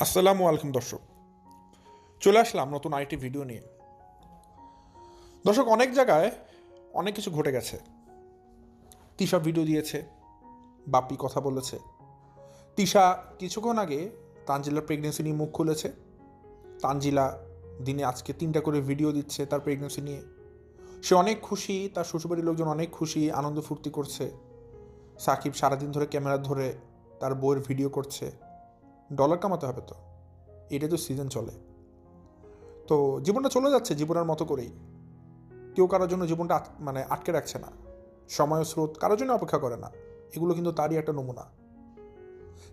আসসালামু আলাইকুম দর্শক, চলে আসলাম নতুন আরেকটি ভিডিও নিয়ে। দর্শক, অনেক জায়গায় অনেক কিছু ঘটে গেছে। তিশা ভিডিও দিয়েছে, বাপ্পি কথা বলেছে। তিশা কিছুক্ষণ আগে তানজিলার প্রেগনেন্সি নিয়ে মুখ খুলেছে। তানজিলা দিনে আজকে 3টা করে ভিডিও দিচ্ছে তার প্রেগনেন্সি নিয়ে। সে অনেক খুশি, তার শ্বশুরবাড়ির লোকজন অনেক খুশি, আনন্দ ফুর্তি করছে। সাকিব সারাদিন ধরে ক্যামেরা ধরে তার বউয়ের ভিডিও করছে। ডলার কামাতে হবে তো, এটা তো সিজন চলে। তো জীবনটা চলে যাচ্ছে জীবনের মতো করেই। কেউ কারোর জন্য জীবনটা আটকে রাখছে না, সময় স্রোত কারোর জন্য অপেক্ষা করে না। এগুলো কিন্তু তারই একটা নমুনা।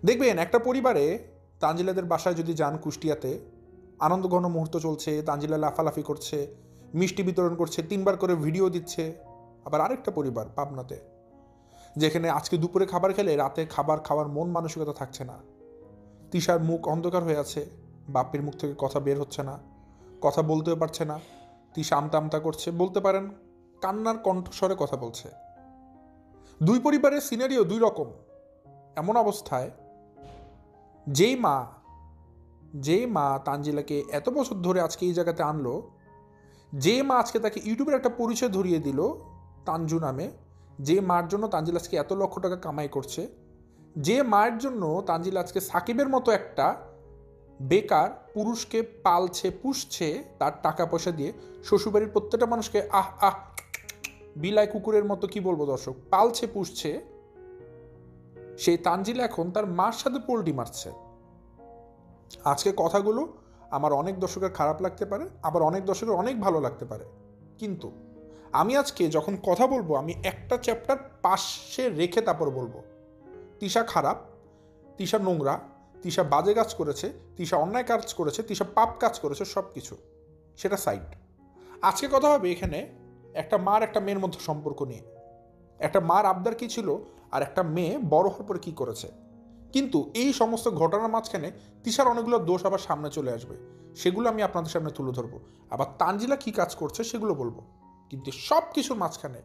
দেখবেন একটা পরিবারে তানজিলাদের বাসায় যদি যান, কুষ্টিয়াতে আনন্দঘন মুহূর্ত চলছে, তানজিলা লাফালাফি করছে, মিষ্টি বিতরণ করছে, 3বার করে ভিডিও দিচ্ছে। আবার আরেকটা পরিবার পাবনাতে, যেখানে আজকে দুপুরে খাবার খেলে রাতে খাবার খাওয়ার মন মানসিকতা থাকছে না। তিশার মুখ অন্ধকার হয়ে আছে, বাপ্পির মুখ থেকে কথা বের হচ্ছে না, কথা বলতেও পারছে না। তিশা আমতা আমতা করছে, বলতে পারেন কান্নার কণ্ঠস্বরে কথা বলছে। দুই পরিবারের সিনারিও দুই রকম। এমন অবস্থায় যেই মা তানজিলাকে এত বছর ধরে আজকে এই জায়গাতে আনলো, যে মা আজকে তাকে ইউটিউবের একটা পরিচয় ধরিয়ে দিল তানজু নামে, যে মার জন্য তানজিলা আজকে এত লক্ষ টাকা কামাই করছে, যে মায়ের জন্য তানজিলা আজকে সাকিবের মতো একটা বেকার পুরুষকে পালছে পুষছে তার টাকা পয়সা দিয়ে, শ্বশুরবাড়ির প্রত্যেকটা মানুষকে আহ আহ বিলাই কুকুরের মতো, কি বলবো দর্শক, পালছে পুষছে, সেই তানজিলা এখন তার মার সাথে পোল্টি মারছে। আজকে কথাগুলো আমার অনেক দর্শকের খারাপ লাগতে পারে, আবার অনেক দর্শকের অনেক ভালো লাগতে পারে, কিন্তু আমি আজকে যখন কথা বলবো আমি একটা চ্যাপ্টার পাশে রেখে তারপর বলবো। তিশা খারাপ, তিশা নোংরা, তিশা বাজে কাজ করেছে, তিশা অন্যায় কাজ করেছে, তিশা পাপ কাজ করেছে, সব কিছু সেটা সাইড। আজকে কথা হবে এখানে একটা মার একটা মেয়ের মধ্যে সম্পর্ক নিয়ে। একটা মার আবদার কী ছিল, আর একটা মেয়ে বড় হওয়ার পরে কী করেছে। কিন্তু এই সমস্ত ঘটনার মাঝখানে তিশার অনেকগুলো দোষ আবার সামনে চলে আসবে, সেগুলো আমি আপনাদের সামনে তুলে ধরবো। আবার তানজিলা কী কাজ করছে সেগুলো বলবো। কিন্তু সব কিছুর মাঝখানে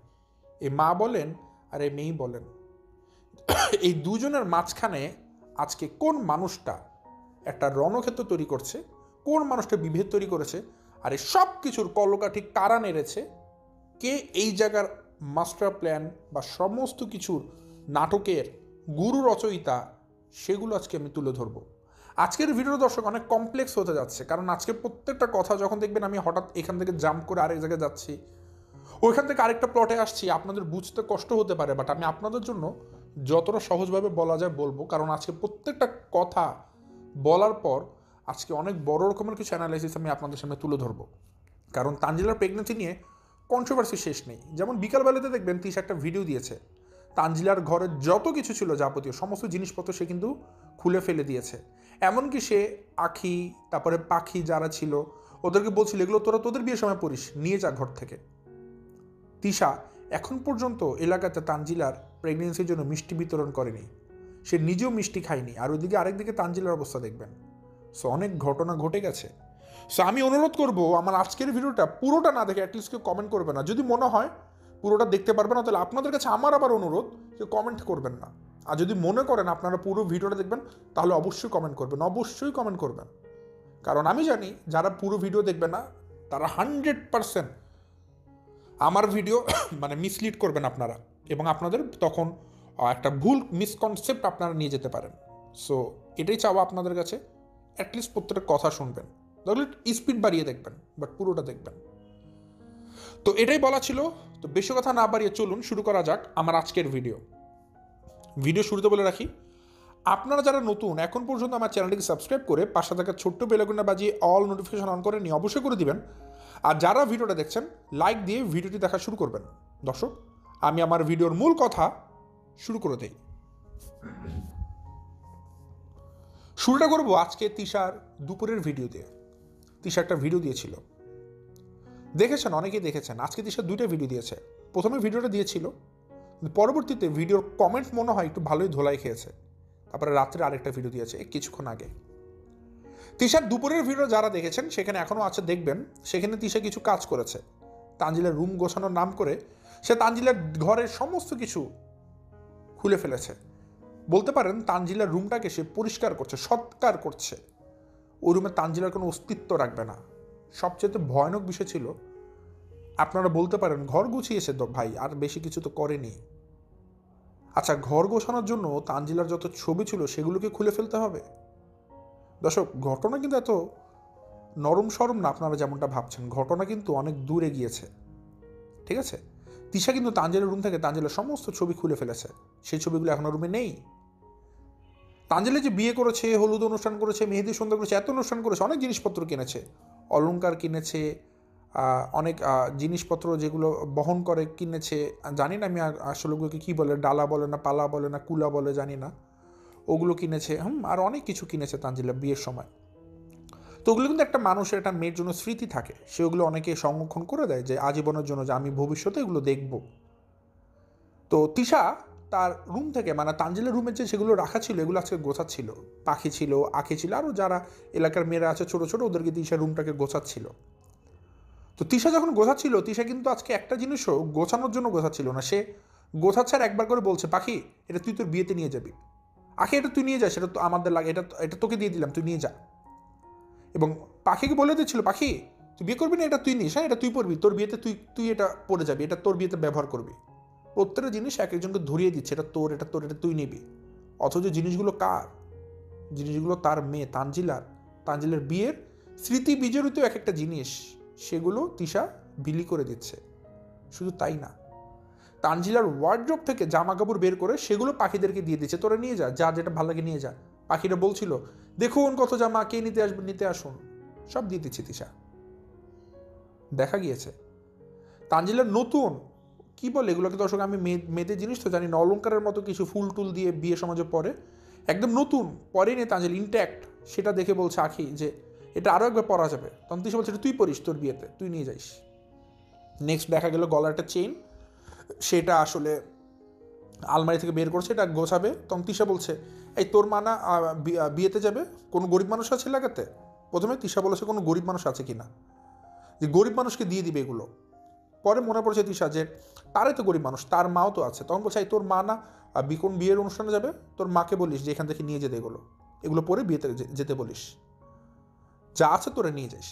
এই মা বলেন আর এই মেয়ে বলেন, এই দুজনের মাঝখানে আজকে কোন মানুষটা একটা রণক্ষেত্র তৈরি করছে, কোন মানুষটা বিভেদ তৈরি করেছে, আর এই সব কিছুর কলকাঠি কারা নেড়েছে, কে এই জায়গার মাস্টার প্ল্যান বা সমস্ত কিছুর নাটকের গুরু রচয়িতা, সেগুলো আজকে আমি তুলে ধরবো। আজকের ভিডিও দর্শক অনেক কমপ্লেক্স হতে যাচ্ছে, কারণ আজকে প্রত্যেকটা কথা যখন দেখবেন আমি হঠাৎ এখান থেকে জাম্প করে আরেক জায়গায় যাচ্ছি, ওইখান থেকে আরেকটা প্লটে আসছি, আপনাদের বুঝতে কষ্ট হতে পারে, বাট আমি আপনাদের জন্য যতটা সহজভাবে বলা যায় বলবো। কারণ আজকে প্রত্যেকটা কথা বলার পর আজকে অনেক বড় রকমের কিছু অ্যানালাইসিস আমি আপনাদের সামনে তুলে ধরবো। কারণ তানজিলার প্রেগনেন্সি নিয়ে কন্ট্রোভার্সি শেষ নেই। যেমন বিকালবেলাতে দেখবেন তিশা একটা ভিডিও দিয়েছে, তানজিলার ঘরে যত কিছু ছিল যাবতীয় সমস্ত জিনিসপত্র সে কিন্তু খুলে ফেলে দিয়েছে। এমনকি সে আখি তারপরে পাখি যারা ছিল ওদেরকে বলছিল এগুলো তোরা তোদের বিয়ের সময় পড়িস, নিয়ে যা ঘর থেকে। তিশা এখন পর্যন্ত এলাকাতে তানজিলার প্রেগনেন্সির জন্য মিষ্টি বিতরণ করেনি, সে নিজেও মিষ্টি খায়নি। আর ওইদিকে আরেকদিকে তানজিলার অবস্থা দেখবেন। সো অনেক ঘটনা ঘটে গেছে। সো আমি অনুরোধ করব আমার আজকের ভিডিওটা পুরোটা না দেখে অ্যাটলিস্ট কেউ কমেন্ট করবে না। যদি মনে হয় পুরোটা দেখতে পারবে না, তাহলে আপনাদের কাছে আমার আবার অনুরোধ, কেউ কমেন্ট করবেন না। আর যদি মনে করেন আপনারা পুরো ভিডিওটা দেখবেন, তাহলে অবশ্যই কমেন্ট করবেন, অবশ্যই কমেন্ট করবেন। কারণ আমি জানি যারা পুরো ভিডিও দেখবে না তারা 100% আমার ভিডিও মিসলিড করবেন আপনারা, এবং আপনাদের তখন একটা ভুল মিসকনসেপ্ট আপনারা নিয়ে যেতে পারেন। সো এটাই চাওয়া আপনাদের কাছে, অ্যাটলিস্ট প্রত্যেকটা কথা শুনবেন, তাহলে স্পিড বাড়িয়ে দেখবেন, বাট পুরোটা দেখবেন। তো এটাই বলা ছিল। তো বেশি কথা না বাড়িয়ে চলুন শুরু করা যাক আমার আজকের ভিডিও শুরুতে বলে রাখি, আপনারা যারা নতুন এখন পর্যন্ত আমার চ্যানেলটিকে সাবস্ক্রাইব করে পাশে থাকা ছোট্ট বেল আইকনটা বাজিয়ে অল নোটিফিকেশন অন করে নিয়ে অবশ্যই করে দিবেন। আর যারা ভিডিওটা দেখছেন লাইক দিয়ে ভিডিওটি দেখা শুরু করবেন। দর্শক, আমি আমার ভিডিওর মূল কথা শুরু করে দেই। শুরুটা করবো আজকে তিশার দুপুরের ভিডিও দিয়ে। তিশা একটা ভিডিও দিয়েছিল, দেখেছেন, অনেকেই দেখেছেন। আজকে তিশা 2টা ভিডিও দিয়েছে। প্রথমে ভিডিওটা দিয়েছিল, পরবর্তীতে ভিডিওর কমেন্ট মনে হয় একটু ভালোই ধোলাই খেয়েছে। তারপরে রাত্রে আরেকটা ভিডিও দিয়েছে কিছুক্ষণ আগে। তিশার দুপুরের ভিডিও যারা দেখেছেন সেখানে এখনও আছে, দেখবেন। সেখানে তিশা কিছু কাজ করেছে। তানজিলার রুম গোছানোর নাম করে সে তানজিলার ঘরের সমস্ত কিছু খুলে ফেলেছে। বলতে পারেন তানজিলার রুমটাকে সে পরিষ্কার করছে, সৎকার করছে। ওই রুমে তানজিলার কোনো অস্তিত্ব রাখবে না। সবচেয়ে ভয়ানক বিষয় ছিল, আপনারা বলতে পারেন ঘর গুছিয়েছে তো ভাই, আর বেশি কিছু তো করেনি। আচ্ছা, ঘর গোছানোর জন্য তানজিলার যত ছবি ছিল সেগুলোকে খুলে ফেলতে হবে? দর্শক, ঘটনা কিন্তু এত নরম সরম না আপনারা যেমনটা ভাবছেন। ঘটনা কিন্তু অনেক দূরে গিয়েছে, ঠিক আছে? তিশা কিন্তু তানজিলার রুম থেকে তানজিলার সমস্ত ছবি খুলে ফেলেছে। সেই ছবিগুলো এখনো রুমে নেই। তানজিলা যে বিয়ে করেছে, হলুদ অনুষ্ঠান করেছে, মেহেদি সন্ধ্যা করেছে, এত অনুষ্ঠান করেছে, অনেক জিনিসপত্র কিনেছে, অলংকার কিনেছে, অনেক জিনিসপত্র যেগুলো বহন করে কিনেছে। জানি না আমি আসলে ওগুলোকে কী বলে, ডালা বলে না পালা বলে না কুলা বলে জানি না, ওগুলো কিনেছে। আর অনেক কিছু কিনেছে তানজিলা বিয়ের সময়। তো ওগুলো কিন্তু একটা মানুষের, একটা মেয়ের জন্য স্মৃতি থাকে, সে ওগুলো অনেকে সংরক্ষণ করে দেয় যে আজীবনের জন্য, যে আমি ভবিষ্যতে এগুলো দেখব। তো তিশা তার রুম থেকে, মানে তানজিলার রুমের যে সেগুলো রাখা ছিল, এগুলো আজকে গোছাচ্ছিল। পাখি ছিল, আঁখি ছিল, আরও যারা এলাকার মেয়েরা আছে ছোটো ছোটো, ওদেরকে তিশা রুমটাকে গোছাচ্ছিল। তো তিশা যখন গোছাচ্ছিল, তিশা কিন্তু আজকে একটা জিনিসও গোছানোর জন্য গোছাচ্ছিল না, সে গোছাচ্ছে আর একবার করে বলছে, পাখি এটা তুই তোর বিয়েতে নিয়ে যাবি, আখি এটা তুই নিয়ে যা, সেটা তো আমাদের লাগে, এটা এটা তোকে দিয়ে দিলাম, তুই নিয়ে যা। এবং পাখিকে বলে দিচ্ছিল, পাখি তুই বিয়ে করবি না, এটা তুই নিস, হ্যাঁ এটা তুই পড়বি, তোর বিয়েতে তুই তুই এটা পড়ে যাবি, এটা তোর বিয়েতে ব্যবহার করবি। প্রত্যেকটা জিনিস এক একজনকে ধরিয়ে দিচ্ছে, এটা তোর, এটা তোর, এটা তুই নিবি। অথচ জিনিসগুলো কার? জিনিসগুলো তার মেয়ে তানজিলার। তানজিলার বিয়ের স্মৃতি বিজড়িত এক একটা জিনিস, সেগুলো তিশা বিলি করে দিচ্ছে। শুধু তাই না, তানজিলার ওয়ার্ড্রোব থেকে জামা কাপড় বের করে সেগুলো পাখিদেরকে দিয়ে দিচ্ছে, তোরা নিয়ে যা, যা যেটা ভালো লাগে নিয়ে যা। পাখিরা বলছিল, দেখুন কত জামা, কে নিতে আসবেন, নিতে আসুন, সব দিয়ে দিচ্ছে তিশা। দেখা গিয়েছে তানজিলার নতুন, কি বলে এগুলোকে দর্শক, আমি মেয়েদের জিনিস তো জানি না, অলঙ্কারের মতো কিছু ফুল টুল দিয়ে বিয়ে সমাজে পরে, একদম নতুন পরেনি তানজিল, ইনট্যাক্ট। সেটা দেখে বলছে আখি যে এটা আরও একবার পরা যাবে। তখন তিশা বলছে, তুই পরিস তোর বিয়েতে, তুই নিয়ে যাইস। নেক্সট দেখা গেল গলার একটা চেইন, সেটা আসলে আলমারি থেকে বের করছে, এটা গোছাবে। তখন তিশা বলছে, এই তোর মা না বিয়েতে যাবে, কোনো গরিব মানুষ আছে লাগাতে? প্রথমে তিশা বলেছে কোনো গরিব মানুষ আছে কিনা, যে গরিব মানুষকে দিয়ে দিবে এগুলো। পরে মনে পড়ছে তিশা যে তারাই তো গরিব মানুষ, তার মাও তো আছে। তখন বলছে, এই তোর মা না কোন বিয়ের অনুষ্ঠানে যাবে, তোর মাকে বলিস যে এখান থেকে নিয়ে যেতে এগুলো, এগুলো পরে বিয়েতে যেতে বলিস, যা আছে তোরা নিয়ে যাস।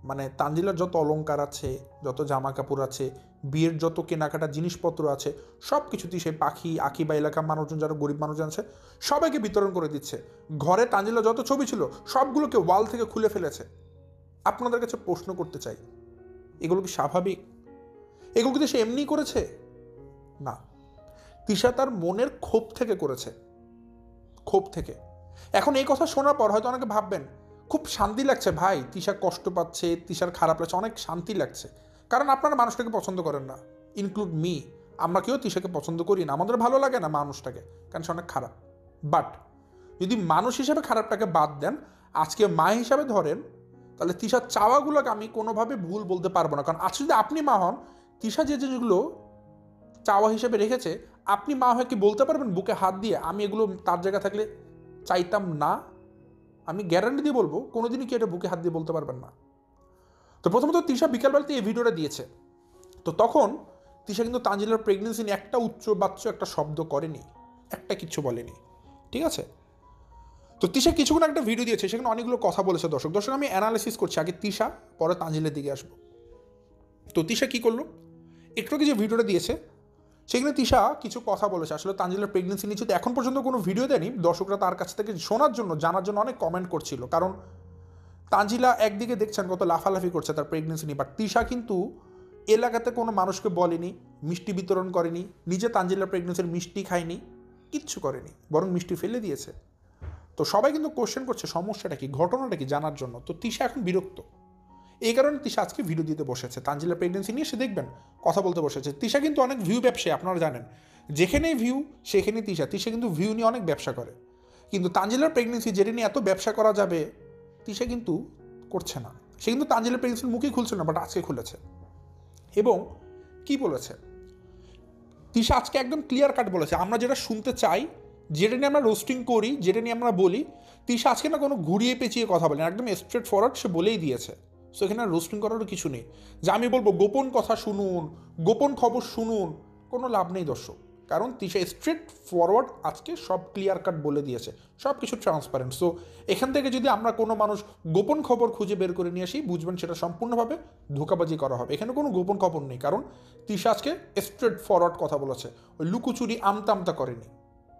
মানে তানজিলার যত অলংকার আছে, যত জামা কাপড় আছে, বিয়ের যত কেনাকাটা জিনিসপত্র আছে, সব কিছুতেই সে পাখি আঁকি বা এলাকার মানুষজন যারা গরিব মানুষজন আছে সবাইকে বিতরণ করে দিচ্ছে। ঘরে তানজিলার যত ছবি ছিল সবগুলোকে ওয়াল থেকে খুলে ফেলেছে। আপনাদের কাছে প্রশ্ন করতে চাই, এগুলো কি স্বাভাবিক? এগুলো কিন্তু সে এমনি করেছে না, তিশা তার মনের ক্ষোভ থেকে করেছে, ক্ষোভ থেকে। এখন এই কথা শোনার পর হয়তো অনেকে ভাববেন খুব শান্তি লাগছে ভাই, তিশা কষ্ট পাচ্ছে, তিশার খারাপ লাগছে, অনেক শান্তি লাগছে, কারণ আপনারা মানুষটাকে পছন্দ করেন না, ইনক্লুড মি। আমরা কেউ তিশাকে পছন্দ করি না, আমাদের ভালো লাগে না মানুষটাকে, কারণ সে অনেক খারাপ। বাট যদি মানুষ হিসেবে খারাপটাকে বাদ দেন, আজকে মা হিসাবে ধরেন, তাহলে তিশার চাওয়াগুলোকে আমি কোনোভাবে ভুল বলতে পারবো না। কারণ আজকে যদি আপনি মা হন, তিশা যে জিনিসগুলো চাওয়া হিসেবে রেখেছে, আপনি মা হয়ে কি বলতে পারবেন বুকে হাত দিয়ে, আমি এগুলো তার জায়গা থাকলে চাইতাম না? আমি গ্যারান্টি দিয়ে বলবো কোনোদিনই কি এটা বুকে হাত দিয়ে বলতে পারবেন না। তো প্রথমত তিশা বিকালবেলাতে এই ভিডিওটা দিয়েছে, তো তখন তিশা কিন্তু তানজিলার প্রেগনেন্সি নিয়ে একটা উচ্চ বাচ্চ একটা শব্দ করেনি, একটা কিচ্ছু বলেনি, ঠিক আছে? তো তিশা কিছুক্ষণ একটা ভিডিও দিয়েছে, সেখানে অনেকগুলো কথা বলেছে। দর্শক আমি অ্যানালাইসিস করছি, আগে তিশা পরে তানজিলের দিকে আসবো। তো তিশা কী করলো, একটু আগে যে ভিডিওটা দিয়েছে সেখানে তিশা কিছু কথা বলেছে। আসলে তানজিলার প্রেগনেন্সি নিয়ে তো এখন পর্যন্ত কোনো ভিডিও দেয়নি, দর্শকরা তার কাছ থেকে শোনার জন্য, জানার জন্য অনেক কমেন্ট করছিল। কারণ তানজিলা একদিকে দেখছেন কত লাফালাফি করছে তার প্রেগনেন্সি নিয়ে, বাট তিশা কিন্তু এলাকাতে কোনো মানুষকে বলেনি, মিষ্টি বিতরণ করেনি, নিজে তানজিলার প্রেগনেন্সির মিষ্টি খায়নি, কিচ্ছু করেনি, বরং মিষ্টি ফেলে দিয়েছে। তো সবাই কিন্তু কোশ্চেন করছে সমস্যাটা কি, ঘটনাটা কি জানার জন্য। তো তিশা এখন বিরক্ত, এই কারণে তিশা আজকে ভিডিও দিতে বসেছে তানজিলার প্রেগনেন্সি নিয়ে, সে দেখবেন কথা বলতে বসেছে। তিশা কিন্তু অনেক ভিউ ব্যবসায়ী, আপনারা জানেন, যেখানেই ভিউ সেখানেই তিশা। তিশা কিন্তু ভিউ নিয়ে অনেক ব্যবসা করে, কিন্তু তানজিলার প্রেগনেন্সি যেটা নিয়ে এত ব্যবসা করা যাবে তিশা কিন্তু করছে না। সে কিন্তু তানজিলার প্রেগনেন্সির মুখেই খুলছে না, বাট আজকে খুলেছে। এবং কি বলেছে তিশা আজকে একদম ক্লিয়ার কাট বলেছে, আমরা যেটা শুনতে চাই, যেটা নিয়ে আমরা রোস্টিং করি, যেটা নিয়ে আমরা বলি, তিশা আজকে না কোনো ঘুরিয়ে পেঁচিয়ে কথা বলেন, একদম স্ট্রেট ফরওয়ার্ড সে বলেই দিয়েছে। সো এখানে রোস্টিং করারও কিছু নেই যে আমি বলবো গোপন কথা শুনুন, গোপন খবর শুনুন, কোনো লাভ নেই দর্শক। কারণ তিশা স্ট্রেট ফরওয়ার্ড আজকে সব ক্লিয়ার কাট বলে দিয়েছে, সব কিছু ট্রান্সপারেন্ট। সো এখান থেকে যদি আমরা কোনো মানুষ গোপন খবর খুঁজে বের করে নিয়ে আসি, বুঝবেন সেটা সম্পূর্ণভাবে ধোঁকাবাজি করা হবে। এখানে কোনো গোপন খবর নেই, কারণ তিশা আজকে স্ট্রেট ফরওয়ার্ড কথা বলেছে, ওই লুকুচুরি আমতা আমতা করেনি,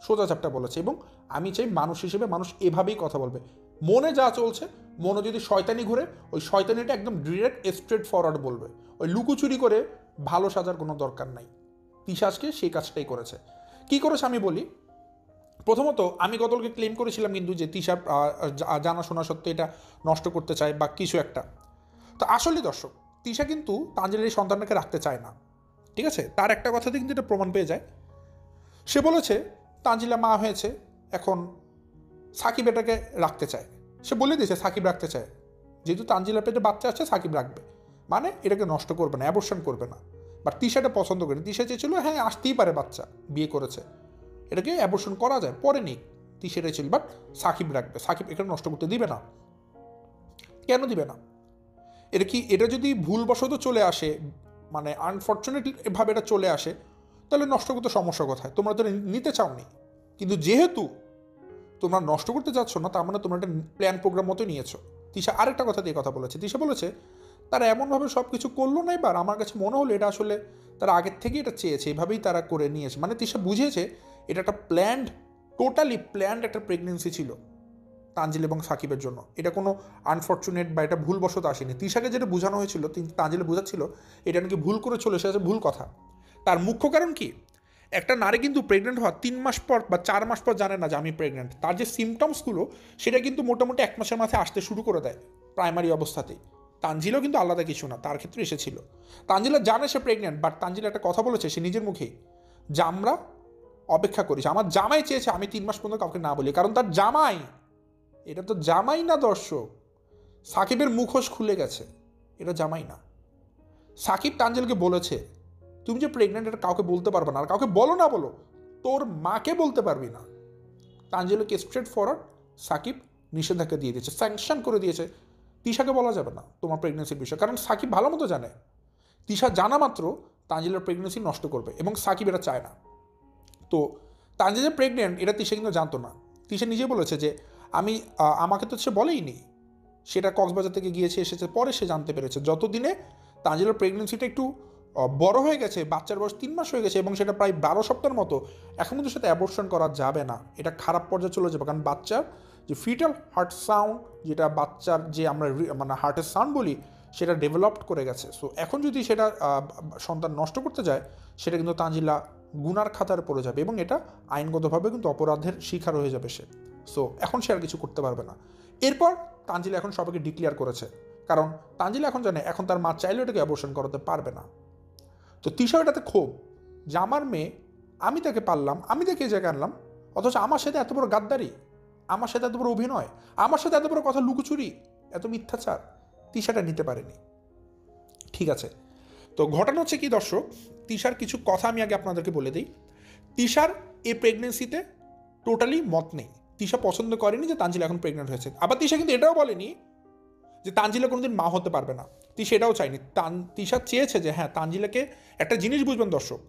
সোজা চাপটা বলেছে। এবং আমি চাই মানুষ হিসেবে মানুষ এভাবেই কথা বলবে, মনে যা চলছে, মনে যদি শয়তানি ঘুরে ওই শয়তানিটা একদম ডিরেক্ট স্ট্রেট ফরওয়ার্ড বলবে, ওই লুকুচুরি করে ভালো সাজার কোনো দরকার নাই। তিশা আজকে সেই কাজটাই করেছে। কি করেছে আমি বলি। প্রথমত আমি গতকালকে ক্লেম করেছিলাম কিন্তু যে তিশা জানাশোনা সত্ত্বে এটা নষ্ট করতে চায় বা কিছু একটা। তো আসলে দর্শক, তিশা কিন্তু তানজিলার এই সন্তানটাকে রাখতে চায় না, ঠিক আছে। তার একটা কথাতে কিন্তু এটা প্রমাণ পেয়ে যায়। সে বলেছে তানজিলা মা হয়েছে, এখন সাকিব এটাকে রাখতে চায়। সে বলে দিয়েছে সাকিব রাখতে চায়, যেহেতু তানজিলার পেটে বাচ্চা আছে সাকিব রাখবে, মানে এটাকে নষ্ট করবে না, অ্যাবর্শন করবে না। বাট তিশাটা পছন্দ করেনি। তিশা চেয়েছিল হ্যাঁ আসতেই পারে বাচ্চা, বিয়ে করেছে, এটাকে অ্যাবর্শন করা যায়, পরে নিক, তিশাটাই ছিল। বাট সাকিব রাখবে, সাকিব এখানে নষ্ট করতে দিবে না। কেন দিবে না? এটা যদি ভুলবশত চলে আসে, মানে আনফর্চুনেটলি এভাবে এটা চলে আসে, তাহলে নষ্ট করতে সমস্যা কোথায়? তোমরা তো নিতে চাওনি, কিন্তু যেহেতু তোমরা নষ্ট করতে চাচ্ছ না, তার মানে তোমরা একটা প্ল্যান প্রোগ্রাম মতো নিয়েছো। তিশা আরেকটা কথা দিয়ে কথা বলেছে। তিশা বলেছে তারা এমনভাবে সব কিছু করলো না, এবার আমার কাছে মনে হলো এটা আসলে তারা আগের থেকেই এটা চেয়েছে, এভাবেই তারা করে নিয়েছে। মানে তিশা বুঝেছে এটা একটা প্ল্যান্ড, টোটালি প্ল্যান্ড একটা প্রেগনেন্সি ছিল তানজিল এবং সাকিবের জন্য। এটা কোনো আনফর্চুনেট বা এটা ভুলবশত আসেনি। তিশাকে যেটা বোঝানো হয়েছিল, তানজিলে বোঝাচ্ছিল এটা নাকি ভুল করে চলে এসেছে, ভুল কথা। তার মুখ্য কারণ কি? একটা নারী কিন্তু প্রেগনেন্ট হওয়ার 3 মাস পর বা 4 মাস পর জানে না যে আমি প্রেগনেন্ট। তার যে সিমটমসগুলো সেটা কিন্তু মোটামুটি 1 মাসের মাথায় আসতে শুরু করে দেয় প্রাইমারি অবস্থাতেই। তানজিলও কিন্তু আলাদা কিছু না, তার ক্ষেত্রে এসেছিল। তানজিলা জানে সে প্রেগনেন্ট, বাট তানজিলা একটা কথা বলেছে সে নিজের মুখেই, যে আমরা অপেক্ষা করেছি, আমার জামাই চেয়েছে আমি 3 মাস পর্যন্ত কাউকে না বলি, কারণ তার জামাই। এটা তো জামাই না দর্শক, সাকিবের মুখোশ খুলে গেছে, এটা জামাই না। সাকিব তানজিলকে বলেছে তুমি যে প্রেগনেন্ট এটা কাউকে বলতে পারবে না, আর কাউকে বলো না বলো, তোর মাকে বলতে পারবি না। তানজিলকে স্ট্রেট ফরওয়ার্ড সাকিব নিষেধাজ্ঞা দিয়ে দিয়েছে, স্যাংশন করে দিয়েছে, তিশাকে বলা যাবে না তোমার প্রেগনেন্সির বিষয়। কারণ সাকিব ভালো মতো জানে তিশা জানা মাত্র তানজিলের প্রেগনেন্সি নষ্ট করবে, এবং সাকিব এটা চায় না। তো তানজিলা প্রেগনেন্ট এটা তিশা কিন্তু জানতো না। তিশা নিজে বলেছে যে আমাকে তো সে বলেই নি, সেটা কক্সবাজার থেকে গিয়েছে এসেছে, পরে সে জানতে পেরেছে। যতদিনে তানজিলার প্রেগনেন্সিটা একটু বড় হয়ে গেছে, বাচ্চার বয়স 3 মাস হয়ে গেছে এবং সেটা প্রায় 12 সপ্তাহের মতো, এখন কিন্তু সেটা অ্যাবর্শন করা যাবে না, এটা খারাপ পর্যায়ে চলে যাবে। কারণ বাচ্চার যে ফিটাল হার্ট সাউন্ড, যেটা বাচ্চার যে আমরা মানে হার্টের সাউন্ড বলি, সেটা ডেভেলপড করে গেছে। সো এখন যদি সেটা সন্তান নষ্ট করতে যায়, সেটা কিন্তু তানজিলা গুনার খাতার পড়ে যাবে, এবং এটা আইনগতভাবে কিন্তু অপরাধের শিকার হয়ে যাবে সে। সো এখন সে আর কিছু করতে পারবে না। এরপর তানজিলা এখন সবাইকে ডিক্লেয়ার করেছে, কারণ তানজিলা এখন জানে এখন তার মা চাইলেও এটাকে অ্যাবর্শন করাতে পারবে না। তো তিশা এটাতে ক্ষোভ যে আমার মেয়ে, আমি তাকে পারলাম, আমি তাকে এই জায়গায় আনলাম, অথচ আমার সাথে এত বড় গাদ্দারি, আমার সাথে এত বড় অভিনয়, আমার সাথে এত বড় কথা লুকোচুরি, এত মিথ্যাচার, তিশাটা নিতে পারেনি। ঠিক আছে, তো ঘটনা হচ্ছে কি দর্শক, তিশার কিছু কথা আমি আগে আপনাদেরকে বলে দিই। তিশার এই প্রেগনেন্সিতে টোটালি মত নেই, তিশা পছন্দ করেনি যে তানজিলা এখন প্রেগনেন্ট হয়েছে। আবার তিশা কিন্তু এটাও বলেনি যে তানজিলা কোনোদিন মা হতে পারবে না, তিশা এটাও চায়নি। তিশা চেয়েছে যে হ্যাঁ তানজিলাকে, একটা জিনিস বুঝবেন দর্শক,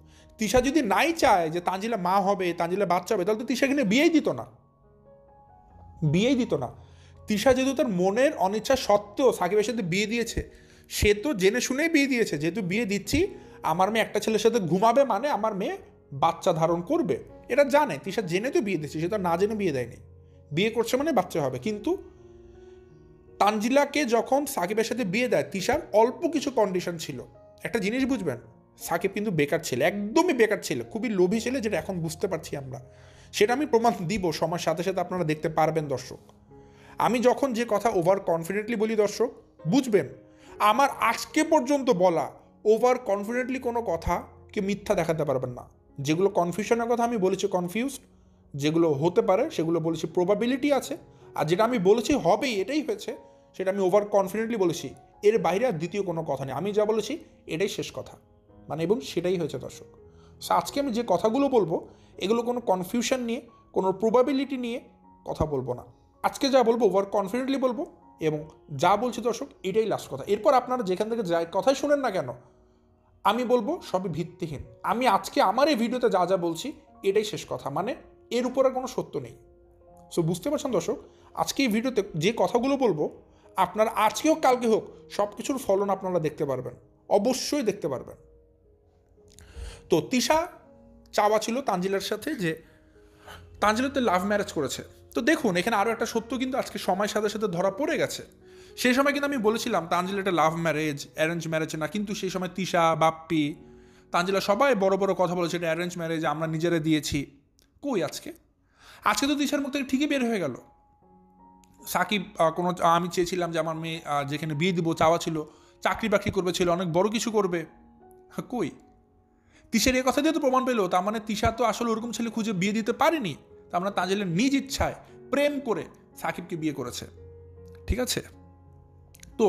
তিশা যদি নাই চায় যে তানজিলা মা হবে, তানজিলা বাচ্চা হবে, তাহলে তো তিশা এখানে বিয়েই দিত না, বিয়েই দিত না। তিশা যেহেতু তার মনের অনিচ্ছা সত্ত্বেও সাকিবের সাথে বিয়ে দিয়েছে, সে তো জেনে শুনেই বিয়ে দিয়েছে, যেহেতু বিয়ে দিচ্ছি আমার মেয়ে একটা ছেলের সাথে ঘুমাবে, মানে আমার মেয়ে বাচ্চা ধারণ করবে, এটা জানে। তিশা জেনে তো বিয়ে দিচ্ছে, সে তো না জেনে বিয়ে দেয়নি, বিয়ে করছে মানে বাচ্চা হবে। কিন্তু তানজিলাকে যখন সাকিবের সাথে বিয়ে দেয়, তিশার অল্প কিছু কন্ডিশন ছিল। একটা জিনিস বুঝবেন, সাকিব কিন্তু বেকার ছেলে, একদমই বেকার ছেলে, খুবই লোভী ছেলে, যেটা এখন বুঝতে পারছি আমরা। সেটা আমি প্রমাণ দিব সময়ের সাথে সাথে, আপনারা দেখতে পারবেন দর্শক। আমি যখন যে কথা ওভার কনফিডেন্টলি বলি দর্শক, বুঝবেন আমার আজকে পর্যন্ত বলা ওভার কনফিডেন্টলি কোনো কথা কে মিথ্যা দেখাতে পারবেন না। যেগুলো কনফিউশনের কথা আমি বলেছি কনফিউজড, যেগুলো হতে পারে সেগুলো বলেছি প্রবাবিলিটি আছে, আর যেটা আমি বলেছি হবেই এটাই হয়েছে, সেটা আমি ওভার কনফিডেন্টলি বলেছি। এর বাইরে আর দ্বিতীয় কোনো কথা নেই, আমি যা বলেছি এটাই শেষ কথা, মানে এবং সেটাই হয়েছে দর্শক। সো আজকে আমি যে কথাগুলো বলবো এগুলো কোনো কনফিউশন নিয়ে, কোনো প্রবাবিলিটি নিয়ে কথা বলবো না। আজকে যা বলবো ওভার কনফিডেন্টলি বলবো, এবং যা বলছি দর্শক এটাই লাস্ট কথা। এরপর আপনারা যেখান থেকে যাই কথাই শুনেন না কেন, আমি বলবো সবই ভিত্তিহীন। আমি আজকে আমার এই ভিডিওতে যা যা বলছি এটাই শেষ কথা, মানে এর উপরে কোনো সত্য নেই। সো বুঝতে পারছেন দর্শক, আজকে এই ভিডিওতে যে কথাগুলো বলবো আপনার আজকে হোক কালকে হোক সব কিছুর ফলন আপনারা দেখতে পারবেন, অবশ্যই দেখতে পারবেন। তো তিশা চাওয়া ছিল তানজিলার সাথে যে তানজিলা তো লাভ ম্যারেজ করেছে। তো দেখুন এখানে আরও একটা সত্য কিন্তু আজকে সময়ের সাথে সাথে ধরা পড়ে গেছে। সেই সময় কিন্তু আমি বলেছিলাম তানজিলা এটা লাভ ম্যারেজ, অ্যারেঞ্জ ম্যারেজ না, কিন্তু সেই সময় তিশা, বাপ্পি, তানজিলা সবাই বড় বড় কথা বলেছে এটা অ্যারেঞ্জ ম্যারেজ, আমরা নিজেরা দিয়েছি। কই আজকে তো তিশার মুখ থেকে ঠিকই বের হয়ে গেল সাকিব কোনো, আমি চেয়েছিলাম যে আমার মেয়ে যেখানে বিয়ে দিব চাওয়া ছিল চাকরি বাকরি করবে, ছিল অনেক বড় কিছু করবে। কই তিশার এই কথা দিয়ে তো প্রমাণ পেলো, তার মানে তিশা তো আসলে ওরকম ছেলে খুঁজে বিয়ে দিতে পারেনি। তার মানে তানজিলা নিজ ইচ্ছায় প্রেম করে সাকিবকে বিয়ে করেছে, ঠিক আছে? তো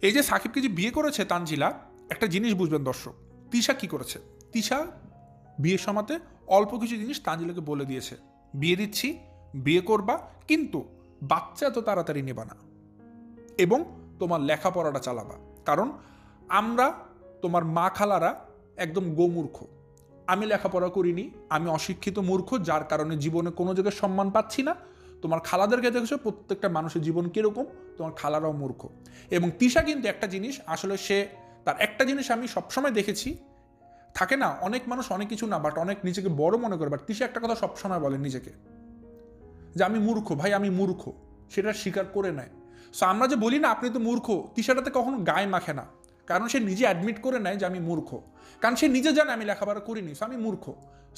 এই যে সাকিবকে যে বিয়ে করেছে তানজিলা, একটা জিনিস বুঝবেন দর্শক, তিশা কি করেছে? তিশা বিয়ের সময়তে অল্প কিছু জিনিস তানজিলাকে বলে দিয়েছে, বিয়ে দিচ্ছি, বিয়ে করবা, কিন্তু বাচ্চা তো তাড়াতাড়ি নেবা না, এবং তোমার লেখাপড়াটা চালাবা। কারণ আমরা তোমার মা খালারা একদম গোমূর্খ। আমি লেখাপড়া করিনি, আমি অশিক্ষিত মূর্খ, যার কারণে জীবনে কোনো জায়গায় সম্মান পাচ্ছি না। তোমার খালাদেরকে দেখেছো, প্রত্যেকটা মানুষের জীবন কীরকম, তোমার খালারাও মূর্খ। এবং তিশা কিন্তু একটা জিনিস, আসলে সে তার একটা জিনিস আমি সবসময় দেখেছি, থাকে না অনেক মানুষ অনেক কিছু না, বাট অনেক নিজেকে বড় মনে করে, বাট তিশা একটা কথা সবসময় বলে নিজেকে, যে আমি মূর্খ ভাই, আমি মূর্খ, সেটা স্বীকার করে নেয়। সো আমরা যে বলি না আপনি তো মূর্খ, তিশাটাতে কখনো গায়ে মাখে না, কারণ সে নিজে অ্যাডমিট করে নেয় যে আমি মূর্খ, কারণ সে নিজে জানে আমি লেখাপড়া করিনি, সো আমি মূর্খ।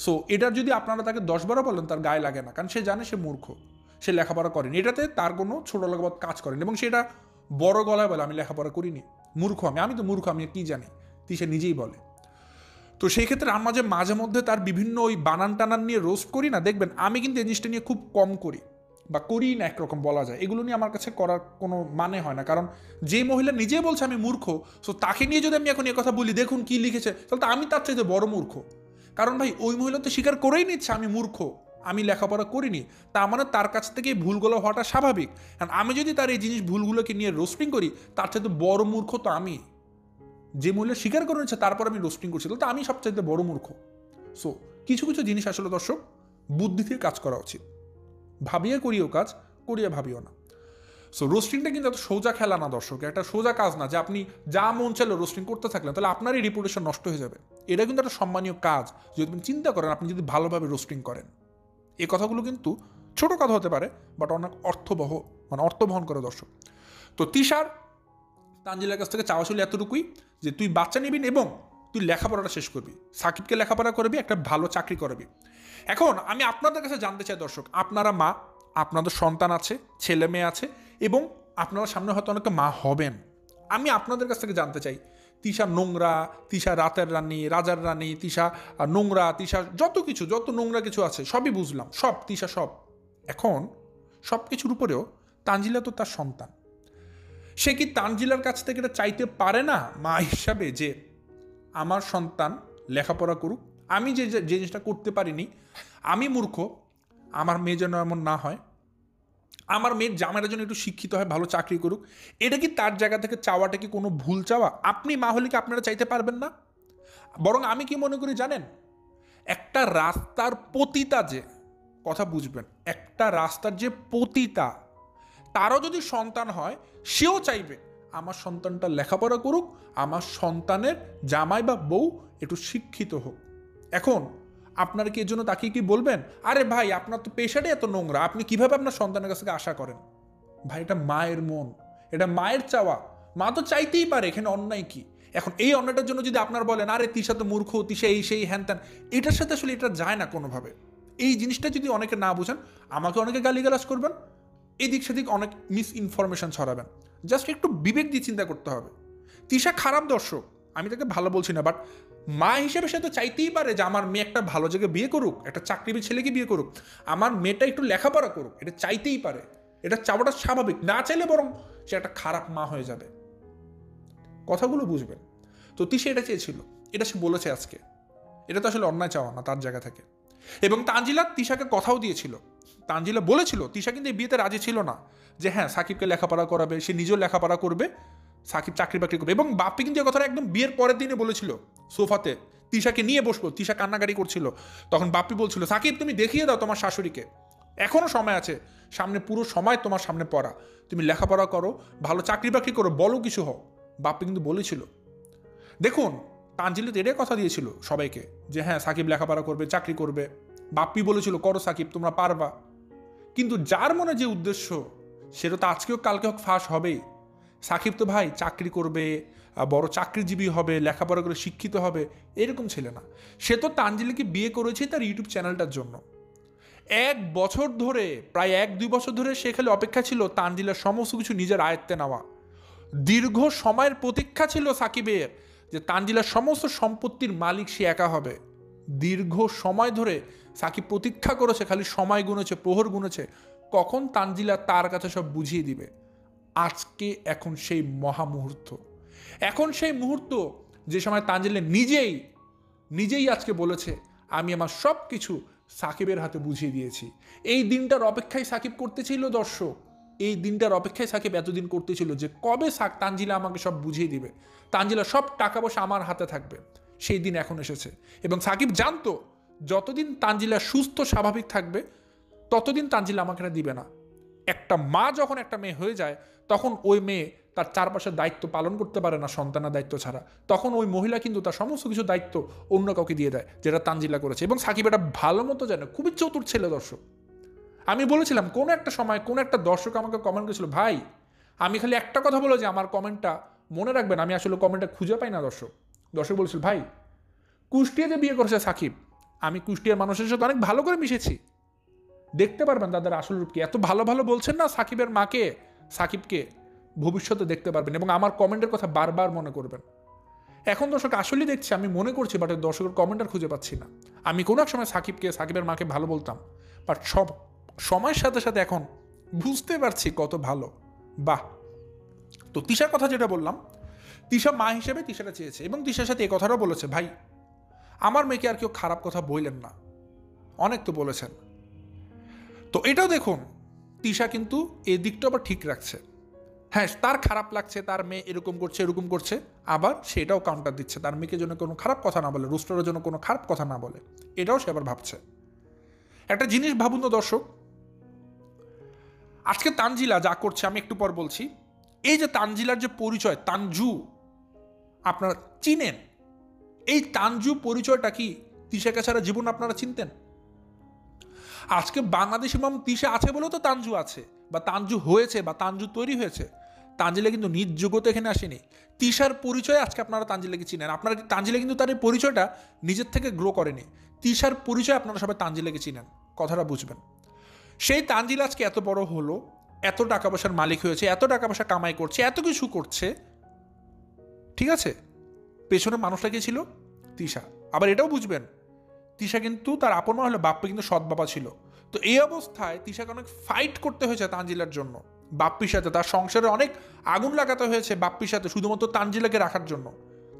সো এটার যদি আপনারা তাকে 10 বারও বলেন তার গায়ে লাগে না, কারণ সে জানে সে মূর্খ, সে লেখাপড়া করেনি, এটাতে তার কোনো ছোটো লেখাপড়া কাজ করেনি, এবং সেটা বড় গলায় বলে আমি লেখাপড়া করিনি, মূর্খ আমি তো মূর্খ, আমি কি জানি, তিশা নিজেই বলে। তো সেই ক্ষেত্রে আমরা যে মাঝে মধ্যে তার বিভিন্ন ওই বানান টানান নিয়ে রোস্ট করি না, দেখবেন আমি কিন্তু এই জিনিসটা নিয়ে খুব কম করি, বা করি না একরকম বলা যায়। এগুলো নিয়ে আমার কাছে করার কোনো মানে হয় না, কারণ যে মহিলা নিজেই বলছে আমি মূর্খ, সো তাকে নিয়ে যদি আমি এখন কথা বলি দেখুন কি লিখেছে, তাহলে তো আমি তার চাইতে বড় মূর্খ। কারণ ভাই ওই মহিলা তো স্বীকার করেই নিচ্ছে আমি মূর্খ, আমি লেখাপড়া করিনি, তার মানে তার কাছ থেকে ভুলগুলো হওয়াটা স্বাভাবিক। কারণ আমি যদি তার এই জিনিস ভুলগুলোকে নিয়ে রোস্টিং করি, তার চাইতে বড় মূর্খ তো আমি। যে মূল্যে স্বীকার করে নিচ্ছে তারপর আমি রোস্টিং করছি, তো আমি সবচাইতে বড় মূর্খ। সো কিছু কিছু জিনিস আসলে দর্শক বুদ্ধি থেকে কাজ করা উচিত, ভাবিয়ে করিও কাজ, করিয়া ভাবিও না। সো রোস্টিংটা কিন্তু এত সোজা খেলা না দর্শক, একটা সোজা কাজ না যে আপনি যা মন চাইলে রোস্টিং করতে থাকলেন তাহলে আপনারই রিপুটেশন নষ্ট হয়ে যাবে। এটা কিন্তু একটা সম্মানীয় কাজ যদি আপনি চিন্তা করেন, আপনি যদি ভালোভাবে রোস্টিং করেন। এই কথাগুলো কিন্তু ছোট কথা হতে পারে, বাট অনেক অর্থ বহন করে দর্শক। তো তিশার তানজিলার কাছ থেকে চাওয়া ছিল এতটুকুই, যে তুই বাচ্চা নিবি এবং তুই লেখাপড়াটা শেষ করবি, সাকিবকে লেখাপড়া করবি, একটা ভালো চাকরি করবি। এখন আমি আপনাদের কাছে জানতে চাই দর্শক, আপনারা মা, আপনাদের সন্তান আছে, ছেলে মেয়ে আছে, এবং আপনারা সামনে হয়তো অনেকে মা হবেন। আমি আপনাদের কাছ থেকে জানতে চাই, তিশা নোংরা, তিশা রাতের রানী, রাজার রানী, তিশা নোংরা, তিশা যত নোংরা কিছু আছে সবই বুঝলাম, সব তিশা সব। এখন সব কিছুর উপরেও তানজিলা তো তার সন্তান, সে কি তানজিলার কাছ থেকে এটা চাইতে পারে না মা হিসাবে, যে আমার সন্তান লেখাপড়া করুক, আমি যে জিনিসটা করতে পারিনি, আমি মূর্খ, আমার মেয়ে যেন এমন না হয়, আমার মেয়ের জামাইরা যেন একটু শিক্ষিত হয়, ভালো চাকরি করুক। এটা কি তার জায়গা থেকে চাওয়াটা কি কোনো ভুল চাওয়া? আপনি মা হলে কি আপনারা চাইতে পারবেন না? বরং আমি কি মনে করি জানেন, একটা রাস্তার পতিতা, যে কথা বুঝবেন, একটা রাস্তার যে পতিতা, তারও যদি সন্তান হয়, সেও চাইবে আমার সন্তানটা লেখাপড়া করুক, আমার সন্তানের জামাই বা বউ একটু শিক্ষিত হোক। এখন আপনারা কি এর জন্য তাকে কি বলবেন, আরে ভাই আপনার তো পেশাটাই এত নোংরা, আপনি কিভাবে আপনার সন্তানের কাছ থেকে আশা করেন? ভাই এটা মায়ের মন, এটা মায়ের চাওয়া, মা তো চাইতেই পারে, এখানে অন্যায় কি? এখন এই অন্যায়টার জন্য যদি আপনারা বলেন আরে তিশা তো মূর্খ, তিশা এই সেই হ্যান ত্যান, এটার সাথে আসলে এটা যায় না কোনোভাবে। এই জিনিসটা যদি অনেকে না বুঝেন, আমাকে অনেকে গালিগালাজ করবেন, এদিক সেদিক অনেক মিস ইনফরমেশন ছড়াবেন। জাস্ট একটু বিবেক দিয়ে চিন্তা করতে হবে। তিশা খারাপ দর্শক, আমি তাকে ভালো বলছি না, বাট মা হিসেবে সে তো চাইতেই পারে যে আমার মেয়ে একটা ভালো জায়গায় বিয়ে করুক, একটা চাকরিজীবী ছেলেকে বিয়ে করুক, আমার মেয়েটা একটু লেখাপড়া করুক, এটা চাইতেই পারে, এটা চাওয়াটা স্বাভাবিক। না চাইলে বরং সে একটা খারাপ মা হয়ে যাবে। কথাগুলো বুঝবেন। তো তিশা এটা চেয়েছিল, এটা সে বলেছে আজকে, এটা তো আসলে অন্যায় চাওয়া না তার জায়গা থেকে। এবং তানজিলা তিশাকে কথাও দিয়েছিল, তানজিলা বলেছিল, তিশা কিন্তু এই বিয়েতে রাজি ছিল না যে হ্যাঁ সাকিবকে লেখাপড়া করাবে, সে নিজেও লেখাপড়া করবে, সাকিব চাকরি বাকরি করবে। এবং বাপ্পি কিন্তু এই কথাটা একদম বিয়ের পরের দিনে বলেছিল সোফাতে, তিশাকে নিয়ে বসলো, তিশা কান্নাকাটি করছিল, তখন বাপ্পি বলছিল সাকিব তুমি দেখিয়ে দাও তোমার শাশুড়িকে, এখনও সময় আছে, সামনে পুরো সময় তোমার সামনে পড়া, তুমি লেখাপড়া করো, ভালো চাকরি বাকরি করো, বলো কিছু হও। বাপ্পি কিন্তু বলেছিল। দেখুন তানজিলা তো এটাই কথা দিয়েছিল সবাইকে যে হ্যাঁ সাকিব লেখাপড়া করবে, চাকরি করবে। বাপ্পি বলেছিল করো সাকিব, তোমরা পারবা। কিন্তু যার মনে যে উদ্দেশ্য সেটা তো আজকেও কালকে হোক ফাঁস হবেই। সাকিব তো ভাই চাকরি করবে, বড় চাকরিজীবী হবে, লেখাপড়া করে শিক্ষিত হবে, এরকম ছিল না। সে তো তানজিলাকে বিয়ে করেছে তার ইউটিউব চ্যানেলটার জন্য। 1 বছর ধরে, প্রায় 1-2 বছর ধরে সে খালি অপেক্ষা ছিল তানজিলার সমস্ত কিছু নিজের আয়ত্তে নেওয়া। দীর্ঘ সময়ের প্রতীক্ষা ছিল সাকিবের যে তানজিলার সমস্ত সম্পত্তির মালিক সে একা হবে। দীর্ঘ সময় ধরে সাকিব প্রতীক্ষা করেছে, খালি সময় গুনেছে, প্রহর গুনেছে, কখন তানজিলা তার কাছে সব বুঝিয়ে দিবে। আজকে এখন সেই মহামুহূর্ত, এখন সেই মুহূর্ত যে সময় তানজিলা নিজেই আজকে বলেছে আমি আমার সব কিছু সাকিবের হাতে বুঝিয়ে দিয়েছি। এই দিনটার অপেক্ষায় সাকিব করতেছিল দর্শক, এই দিনটার অপেক্ষায় সাকিব এতদিন করতেছিল যে কবে তানজিলা আমাকে সব বুঝিয়ে দিবে, তানজিলা সব টাকা পয়সা আমার হাতে থাকবে। সেই দিন এখন এসেছে। এবং সাকিব জানতো যতদিন তানজিলা সুস্থ স্বাভাবিক থাকবে ততদিন তানজিলা আমাকে এটা দিবে না। একটা মা যখন একটা মেয়ে হয়ে যায় তখন ওই মেয়ে তার চারপাশের দায়িত্ব পালন করতে পারে না সন্তানের দায়িত্ব ছাড়া, তখন ওই মহিলা কিন্তু তার সমস্ত কিছু দায়িত্ব অন্য কাউকে দিয়ে দেয়, যেটা তানজিলা করেছে। এবং সাকিব এটা ভালো মতো জানে, খুবই চতুর ছেলে দর্শক। আমি বলেছিলাম কোনো একটা সময় কোনো একটা দর্শক আমাকে কমেন্ট করেছিল ভাই আমি খালি একটা কথা বলে যে আমার কমেন্টটা মনে রাখবেন, আমি আসলে কমেন্টটা খুঁজে পাই না। দর্শক বলেছিল ভাই কুষ্টিয়াতে বিয়ে করেছে সাকিব, আমি কুষ্টিয়ার মানুষের সাথে অনেক ভালো করে মিশেছি, দেখতে পারবেন তাদের আসল রূপ কি। এত ভালো ভালো বলছেন না সাকিবের মাকে, সাকিবকে, ভবিষ্যতে দেখতে পারবেন এবং আমার কমেন্টের কথা বারবার মনে করবেন। এখন দর্শক আসলেই দেখছি, আমি মনে করছি বাট দর্শকের কমেন্টার খুঁজে পাচ্ছি না। আমি কোনো এক সময় সাকিবের মাকে ভালো বলতাম, বাট সব সময়ের সাথে সাথে এখন বুঝতে পারছি কত ভালো। বাহ। তো তিশার কথা যেটা বললাম, তিশা মা হিসেবে তিশাটা চেয়েছে এবং তিশার সাথে এই কথাটাও বলেছে ভাই আমার মেয়েকে আর কেউ খারাপ কথা বললেন না, অনেক তো বলেছেন। তো এটাও দেখুন তিশা কিন্তু এই দিকটা আবার ঠিক রাখছে। হ্যাঁ তার খারাপ লাগছে তার মেয়ে এরকম করছে, আবার সেটাও কাউন্টার দিচ্ছে, তার মেয়েকে জন্য কোনো খারাপ কথা না বলে, রুস্টারের জন্য কোনো খারাপ কথা না বলে, এটাও সে আবার ভাবছে। একটা জিনিস ভাবুন তো দর্শক, আজকে তানজিলা যা করছে আমি একটু পর বলছি, এই যে তানজিলার যে পরিচয় তানজু আপনারা চিনেন, এই তানজু পরিচয়টা কি তিশাকে ছাড়া জীবন আপনারা চিনতেন? আজকে বাংলাদেশি মাম তিশা আছে বলেও তো তানজু আছে বা তানজু হয়েছে বা তানজু তৈরি হয়েছে। তানজিলা কিন্তু নিজ যোগ্যতা এখানে আসেনি। তিশার পরিচয় আজকে আপনারা তানজিলাকে চিনেন, আপনারা তানজিলা কিন্তু তার এই পরিচয়টা নিজের থেকে গ্রো করেনি। তিশার পরিচয় আপনারা সবাই তানজিলাকে চিনেন, কথাটা বুঝবেন। সেই তানজিলা আজকে এত বড় হলো, এত টাকা পয়সার মালিক হয়েছে, এত টাকা পয়সা কামাই করছে, এত কিছু করছে, ঠিক আছে, পেছনে মানুষটা কে ছিল? তিশা। আবার এটাও বুঝবেন তিশা কিন্তু তার আপন মা হলে বাপ্পি কিন্তু সৎ বাবা ছিল। তো এই অবস্থায় তিশাকে অনেক ফাইট করতে হয়েছে তানজিলার জন্য, বাপ্পির সাথে তার সংসারে অনেক আগুন লাগাতে হয়েছে বাপ্পির সাথে শুধুমাত্র তানজিলাকে রাখার জন্য।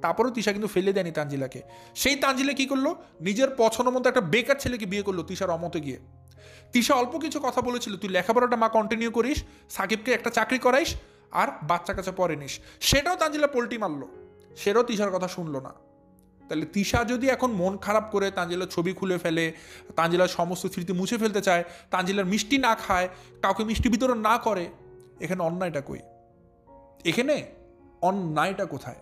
তারপরেও তিশা কিন্তু ফেলে দেয়নি তানজিলাকে। সেই তানজিলা কি করলো, নিজের পছন্দ মতো একটা বেকার ছেলেকে বিয়ে করলো তিশার অমতে গিয়ে। তিশা অল্প কিছু কথা বলেছিল, তুই লেখাপড়াটা মা কন্টিনিউ করিস, সাকিবকে একটা চাকরি করাইস আর বাচ্চা কাছে পরে নিস, সেটাও তানজিলা পোল্টি মারলো, সেটাও তিশার কথা শুনলো না। তাহলে তিশা যদি এখন মন খারাপ করে তানজিলার ছবি খুলে ফেলে, তানজিলার সমস্ত স্মৃতি মুছে ফেলতে চায়, তানজিলার মিষ্টি না খায়, কাউকে মিষ্টি বিতরণ না করে, এখানে অন্যায়টা কই? এখানে অন্যায়টা কোথায়?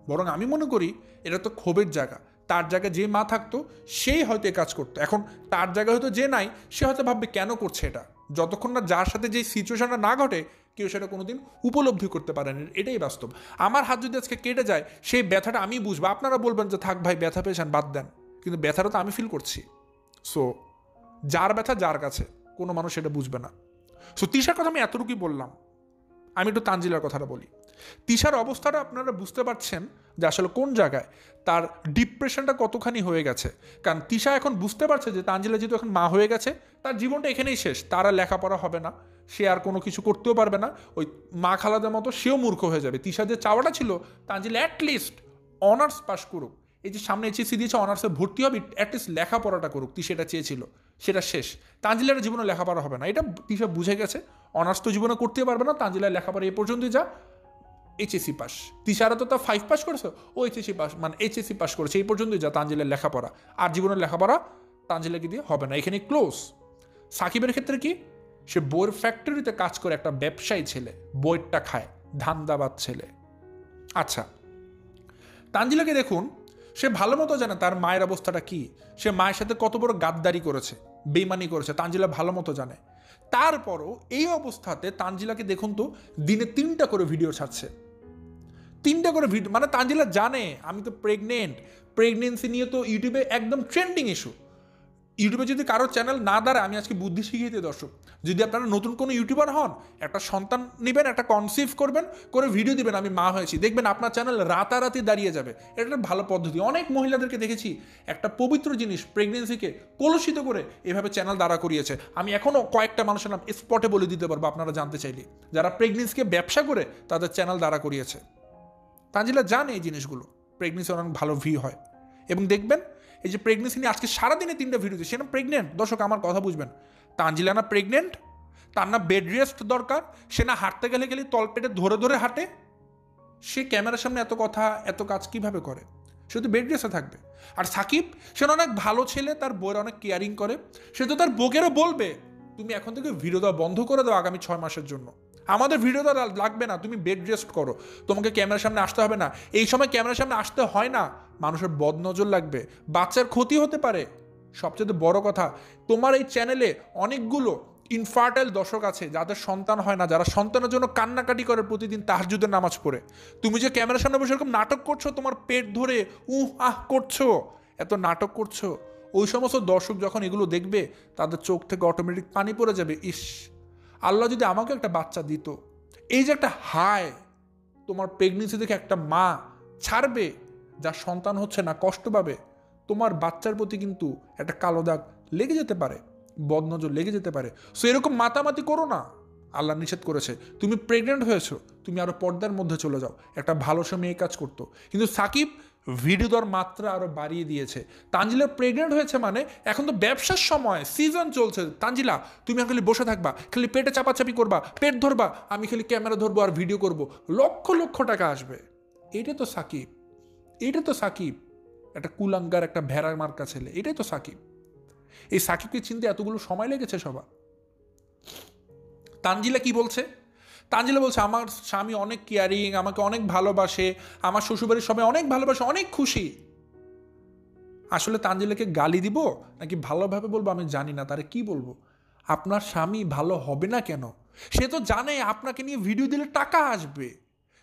বরং আমি মনে করি এটা তো ক্ষোভের জায়গা। তার জায়গায় যে মা থাকতো সেই হয়তো কাজ করতো, এখন তার জায়গায় হয়তো যে নাই সে হয়তো ভাববে কেন করছে এটা, যতক্ষণ না যার সাথে যে সিচুয়েশনটা না ঘটে কেউ সেটা কোনোদিন উপলব্ধি করতে পারেন। এটাই বাস্তব। আমার হাত যদি আজকে কেটে যায় সেই ব্যথাটা আমি বুঝবো, আপনারা বলবেন যে থাক ভাই ব্যথা পেয়েছেন বাদ দেন, কিন্তু ব্যথাটা তো আমি ফিল করছি। সো যার ব্যথা যার কাছে, কোনো মানুষ সেটা বুঝবে না। সো তিশার কথা আমি এতটুকুই বললাম। আমি একটু তানজিলার কথাটা বলি। তিশার অবস্থাটা আপনারা বুঝতে পারছেন যে আসলে কোন জায়গায় তার ডিপ্রেশনটা কতখানি হয়ে গেছে। কারণ তিশা এখন বুঝতে পারছে যে তানজিলা যেহেতু এখন মা হয়ে গেছে, তার জীবনটা এখানেই শেষ, তার আর লেখাপড়া হবে না, সে আর কোনো কিছু করতেও পারবে না, ওই মা খালাদের মতো সেও মূর্খ হয়ে যাবে। তিশা যে চাওয়াটা ছিল তানজিলা অ্যাটলিস্ট অনার্স পাস করুক, এই যে সামনে এইচএসসি দিয়েছে অনার্সে ভর্তি হবে, অ্যাটলিস্ট লেখাপড়াটা করুক, সেটা চেয়েছিল, সেটা শেষ। তানজিলার জীবনে লেখাপড়া হবে না, এটা তিশা বুঝে গেছে। অনার্স তো জীবনে করতে পারবে না, তানজিলার লেখাপড়া এ পর্যন্তই যা, এইচএসসি পাস। তিশারা তো 5 পাস করেছে, ও এইচএসসি পাস, মানে এইচএসসি পাস করেছে, এই পর্যন্তই যা তানজিলের লেখাপড়া। আর জীবনের লেখাপড়া তানজিলাকে দিয়ে হবে না, এখানে ক্লোজ। সাকিবের ক্ষেত্রে কি, সে বইয়ের ফ্যাক্টরিতে কাজ করে একটা ব্যবসায়ী ছেলে, বইটা খায়, ধান্দাবাদ ছেলে। আচ্ছা, তানজিলাকে দেখুন, সে ভালো মতো জানে তার মায়ের অবস্থাটা কি, সে মায়ের সাথে কত বড় গাদ্দারি করেছে, বেইমানি করেছে, তানজিলা ভালো মতো জানে। তারপরও এই অবস্থাতে তানজিলাকে দেখুন তো, দিনে 3টা করে ভিডিও ছাড়ছে, 3টা করে ভিডিও। মানে তানজিলা জানে আমি তো প্রেগনেন্সি নিয়ে তো ইউটিউবে একদম ট্রেন্ডিং ইস্যু। ইউটিউবে যদি কারো চ্যানেল না দাঁড়ায়, আমি আজকে বুদ্ধি শিখিয়ে দিই দর্শক, যদি আপনারা নতুন কোনো ইউটিউবার হন, একটা সন্তান নেবেন, একটা কনসিভ করবেন, করে ভিডিও দিবেন আমি মা হয়েছি, দেখবেন আপনার চ্যানেল রাতারাতি দাঁড়িয়ে যাবে। এটা একটা ভালো পদ্ধতি। অনেক মহিলাদেরকে দেখেছি একটা পবিত্র জিনিস প্রেগনেন্সিকে কলুষিত করে এভাবে চ্যানেল দাঁড়া করিয়েছে। আমি এখনও কয়েকটা মানুষের নাম স্পটে বলে দিতে পারবো আপনারা জানতে চাইলে, যারা প্রেগনেন্সিকে ব্যবসা করে তাদের চ্যানেল দাঁড়া করিয়েছে। তানজিলা জানে এই জিনিসগুলো, প্রেগনেন্সি অনেক ভালো ভিউ হয়। এবং দেখবেন এই যে প্রেগনেন্সি নিয়ে আজকে সারাদিনে 3টা ভিডিও দিচ্ছে, সে না প্রেগনেন্ট। দর্শক আমার কথা বুঝবেন, তানজিলা না প্রেগনেন্ট, তার না বেড রেস্ট দরকার, সে না হাঁটতে গেলে গেলে তলপেটে ধরে ধরে হাঁটে, সে ক্যামেরার সামনে এত কথা এত কাজ কিভাবে করে? সে তো বেড রেস্টে থাকবে। আর সাকিব, সে অনেক ভালো ছেলে, তার বউয়ের অনেক কেয়ারিং করে, সে তো তার বউকেরও বলবে তুমি এখন থেকে ভিডিও দেওয়া বন্ধ করে দাও আগামী 6 মাসের জন্য, আমাদের ভিডিও দেওয়া লাগবে না, তুমি বেড রেস্ট করো, তোমাকে ক্যামেরার সামনে আসতে হবে না। এই সময় ক্যামেরার সামনে আসতে হয় না, মানুষের বদনজর লাগবে, বাচ্চার ক্ষতি হতে পারে। সবচেয়ে বড় কথা, তোমার এই চ্যানেলে অনেকগুলো ইনফার্টাইল দর্শক আছে যাদের সন্তান হয় না, যারা সন্তানের জন্য কান্নাকাটি করে প্রতিদিন তাহাজ্জুদের নামাজ পড়ে। তুমি যে ক্যামেরার সামনে বসে এরকম নাটক করছো, তোমার পেট ধরে আহ করছো, এত নাটক করছো, ওই সমস্ত দর্শক যখন এগুলো দেখবে তাদের চোখ থেকে অটোমেটিক পানি পড়ে যাবে। ইস, আল্লাহ যদি আমাকে একটা বাচ্চা দিত। এই যে একটা হায়, তোমার প্রেগনেন্সি দেখে একটা মা ছাড়বে, যার সন্তান হচ্ছে না, কষ্ট পাবে, তোমার বাচ্চার প্রতি কিন্তু একটা কালো দাগ লেগে যেতে পারে, বদনজর লেগে যেতে পারে। সো এরকম মাতামাতি করো না, আল্লাহ নিষেধ করেছে। তুমি প্রেগনেন্ট হয়েছো, তুমি আরো পর্দার মধ্যে চলে যাও, একটা ভালো সময় এই কাজ করতো। কিন্তু সাকিব ভিডিও দেওয়ার মাত্রা আরো বাড়িয়ে দিয়েছে। তানজিলা প্রেগনেন্ট হয়েছে মানে এখন তো ব্যবসার সময়, সিজন চলছে। তানজিলা তুমি খালি বসে থাকবা, খালি পেটে চাপাচাপি করবা, পেট ধরবা, আমি খালি ক্যামেরা ধরবো আর ভিডিও করব, লক্ষ লক্ষ টাকা আসবে। এটা তো সাকিব, এটা তো সাকিব, একটা কুলাঙ্গার, একটা ভেড়ার মার্কা ছেলে, এটাই তো সাকিব। এই সাকিবকে চিনতে এতগুলো সময় লেগেছে সবার। তানজিলা কি বলছে? তানজিলা বলছে আমার স্বামী অনেক কেয়ারিং, আমাকে অনেক ভালোবাসে, আমার শ্বশুরবাড়ির সবাই অনেক ভালোবাসে, অনেক খুশি। আসলে তানজিলাকে গালি দিব নাকি ভালোভাবে বলবো আমি জানি না, তারে কি বলবো? আপনার স্বামী ভালো হবে না কেন? সে তো জানে আপনাকে নিয়ে ভিডিও দিলে টাকা আসবে,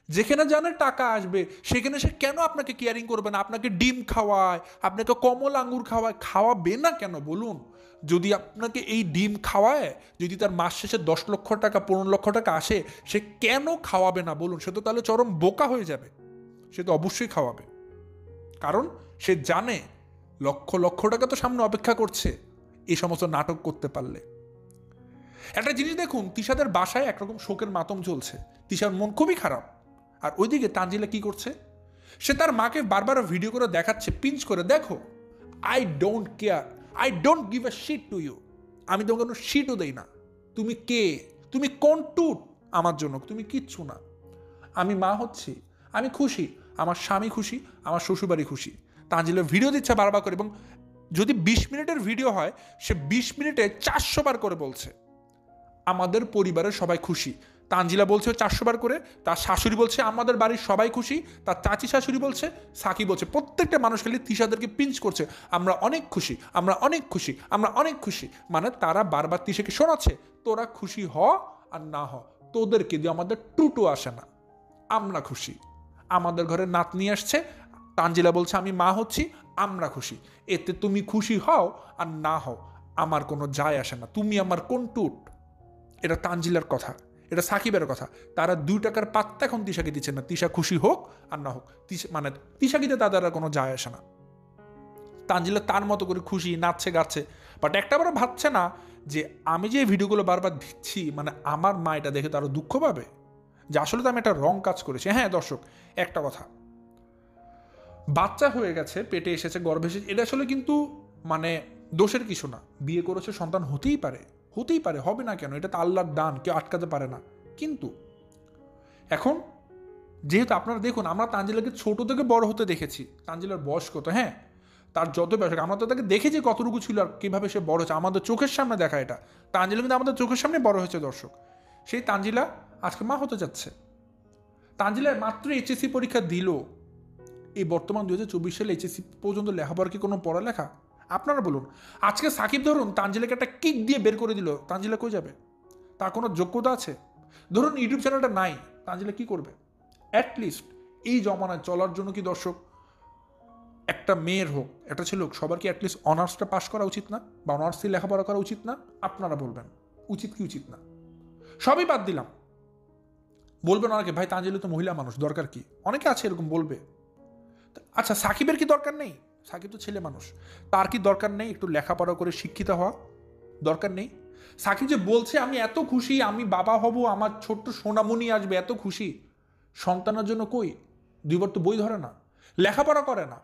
যেখানে জানে টাকা আসবে সেখানে সে কেন আপনাকে কেয়ারিং করবে না? আপনাকে ডিম খাওয়ায়, আপনাকে কমল আঙ্গুর খাওয়ায়, খাওয়াবে না কেন বলুন? যদি আপনাকে এই ডিম খাওয়ায়, যদি তার মাস শেষে 10 লক্ষ টাকা 15 লক্ষ টাকা আসে, সে কেন খাওয়াবে না বলুন? সে তো তাহলে চরম বোকা হয়ে যাবে। সে তো অবশ্যই খাওয়াবে, কারণ সে জানে লক্ষ লক্ষ টাকা তো সামনে অপেক্ষা করছে এই সমস্ত নাটক করতে পারলে। একটা জিনিস দেখুন, তিশাদের বাসায় একরকম শোকের মাতম চলছে, তিশার মন খুবই খারাপ। আর ওইদিকে তানজিলা কি করছে? সে তার মাকে বারবার ভিডিও করে দেখাচ্ছে, পিঞ্চ করে, দেখো I don't care, I don't give a shit to you, আমি তোমাকে কোনো শিটও দেই না, তুমি কে, তুমি কোন টুট আমার জন্য, তুমি কিচ্ছু না, আমি মা হচ্ছি, আমি খুশি, আমার স্বামী খুশি, আমার শ্বশুরবাড়ি খুশি। তানজিলা ভিডিও দিচ্ছে বারবার করে, এবং যদি 20 মিনিটের ভিডিও হয়, সে 20 মিনিটে 400 বার করে বলছে আমাদের পরিবারের সবাই খুশি। তানজিলা বলছে 400 বার করে, তার শাশুড়ি বলছে আমাদের বাড়ির সবাই খুশি, তার চাচি শাশুড়ি বলছে, সাকিব বলছে, প্রত্যেকটা মানুষ খালি তিশাদেরকে পিঞ্চ করছে, আমরা অনেক খুশি, আমরা অনেক খুশি, আমরা অনেক খুশি। মানে তারা বারবার তিশাকে শোনাচ্ছে তোরা খুশি হ আর না হ, তোদেরকে দিয়ে আমাদের টুটু আসে না, আমরা খুশি, আমাদের ঘরে নাতনি আসছে, তানজিলা বলছে আমি মা হচ্ছি, আমরা খুশি, এতে তুমি খুশি হও আর না হও আমার কোনো যায় আসে না, তুমি আমার কোন টুট। এটা তানজিলার কথা, এটা সাকিবের কথা। তারা 2 টাকার পাত্তা এখন তিশাকে দিচ্ছে না, তিশা খুশি হোক আর না হোক, মানে তিশাকিতে তাদের আর কোনো যায় আসে না। তানজিলা তার মতো করে খুশি, নাচছে গাচ্ছে, বাট একটাবারও ভাবছে না যে আমি যে ভিডিওগুলো বারবার দিচ্ছি, মানে আমার মা এটা দেখে তারও দুঃখ পাবে যে আসলে তো আমি একটা রং কাজ করেছি। হ্যাঁ দর্শক, একটা কথা, বাচ্চা হয়ে গেছে, পেটে এসেছে, গর্ভে এসেছে, এটা আসলে কিন্তু মানে দোষের কিছু না। বিয়ে করেছে, সন্তান হতেই পারে, হতেই পারে, হবে না কেন? এটা তো আল্লাহর দান, কেউ আটকাতে পারে না। কিন্তু এখন যেহেতু আপনারা দেখুন, আমরা তানজিলাকে ছোট থেকে বড় হতে দেখেছি। তানজিলার বয়স কত, হ্যাঁ, তার যত বয়স, আমরা তো তাকে দেখেছি কতটুকু ছিল আর কীভাবে সে বড় হচ্ছে, আমাদের চোখের সামনে দেখা এটা। তানজিলা কিন্তু আমাদের চোখের সামনে বড় হয়েছে দর্শক। সেই তানজিলা আজকে মা হতে যাচ্ছে। তানজিলা মাত্র এইচএসসি পরীক্ষা দিল। এই বর্তমান 2024 সালে এইচএসসি পর্যন্ত লেখাপড়ার কি কোনো পড়ালেখা? আপনারা বলুন। আজকে সাকিব ধরুন তানজিলাকে একটা কিক দিয়ে বের করে দিল, তানজিলা কই যাবে? তার কোনো যোগ্যতা আছে? ধরুন ইউটিউব চ্যানেলটা নাই, তানজিলা কি করবে? অ্যাটলিস্ট এই জমানায় চলার জন্য কি দর্শক, একটা মেয়ের হোক একটা ছেলে হোক, সবার কি অ্যাটলিস্ট অনার্সটা পাস করা উচিত না? বা অনার্স দিয়ে লেখাপড়া করা উচিত না? আপনারা বলবেন উচিত কি উচিত না? সবই বাদ দিলাম, বলবেন অনেকে, ভাই তানজিলা তো মহিলা মানুষ, দরকার কি? অনেকে আছে এরকম বলবে। আচ্ছা, সাকিবের কি দরকার নেই? সাকিব তো ছেলে মানুষ, তার কি দরকার নেই একটু লেখাপড়া করে শিক্ষিত হওয়া? দরকার নেই? সাকিব যে বলছে আমি এত খুশি, আমি বাবা হব, আমার ছোট্ট সোনামণি আসবে, এত খুশি, সন্তানের জন্য কই? দুইবার তো বই ধরে না, লেখাপড়া করে না,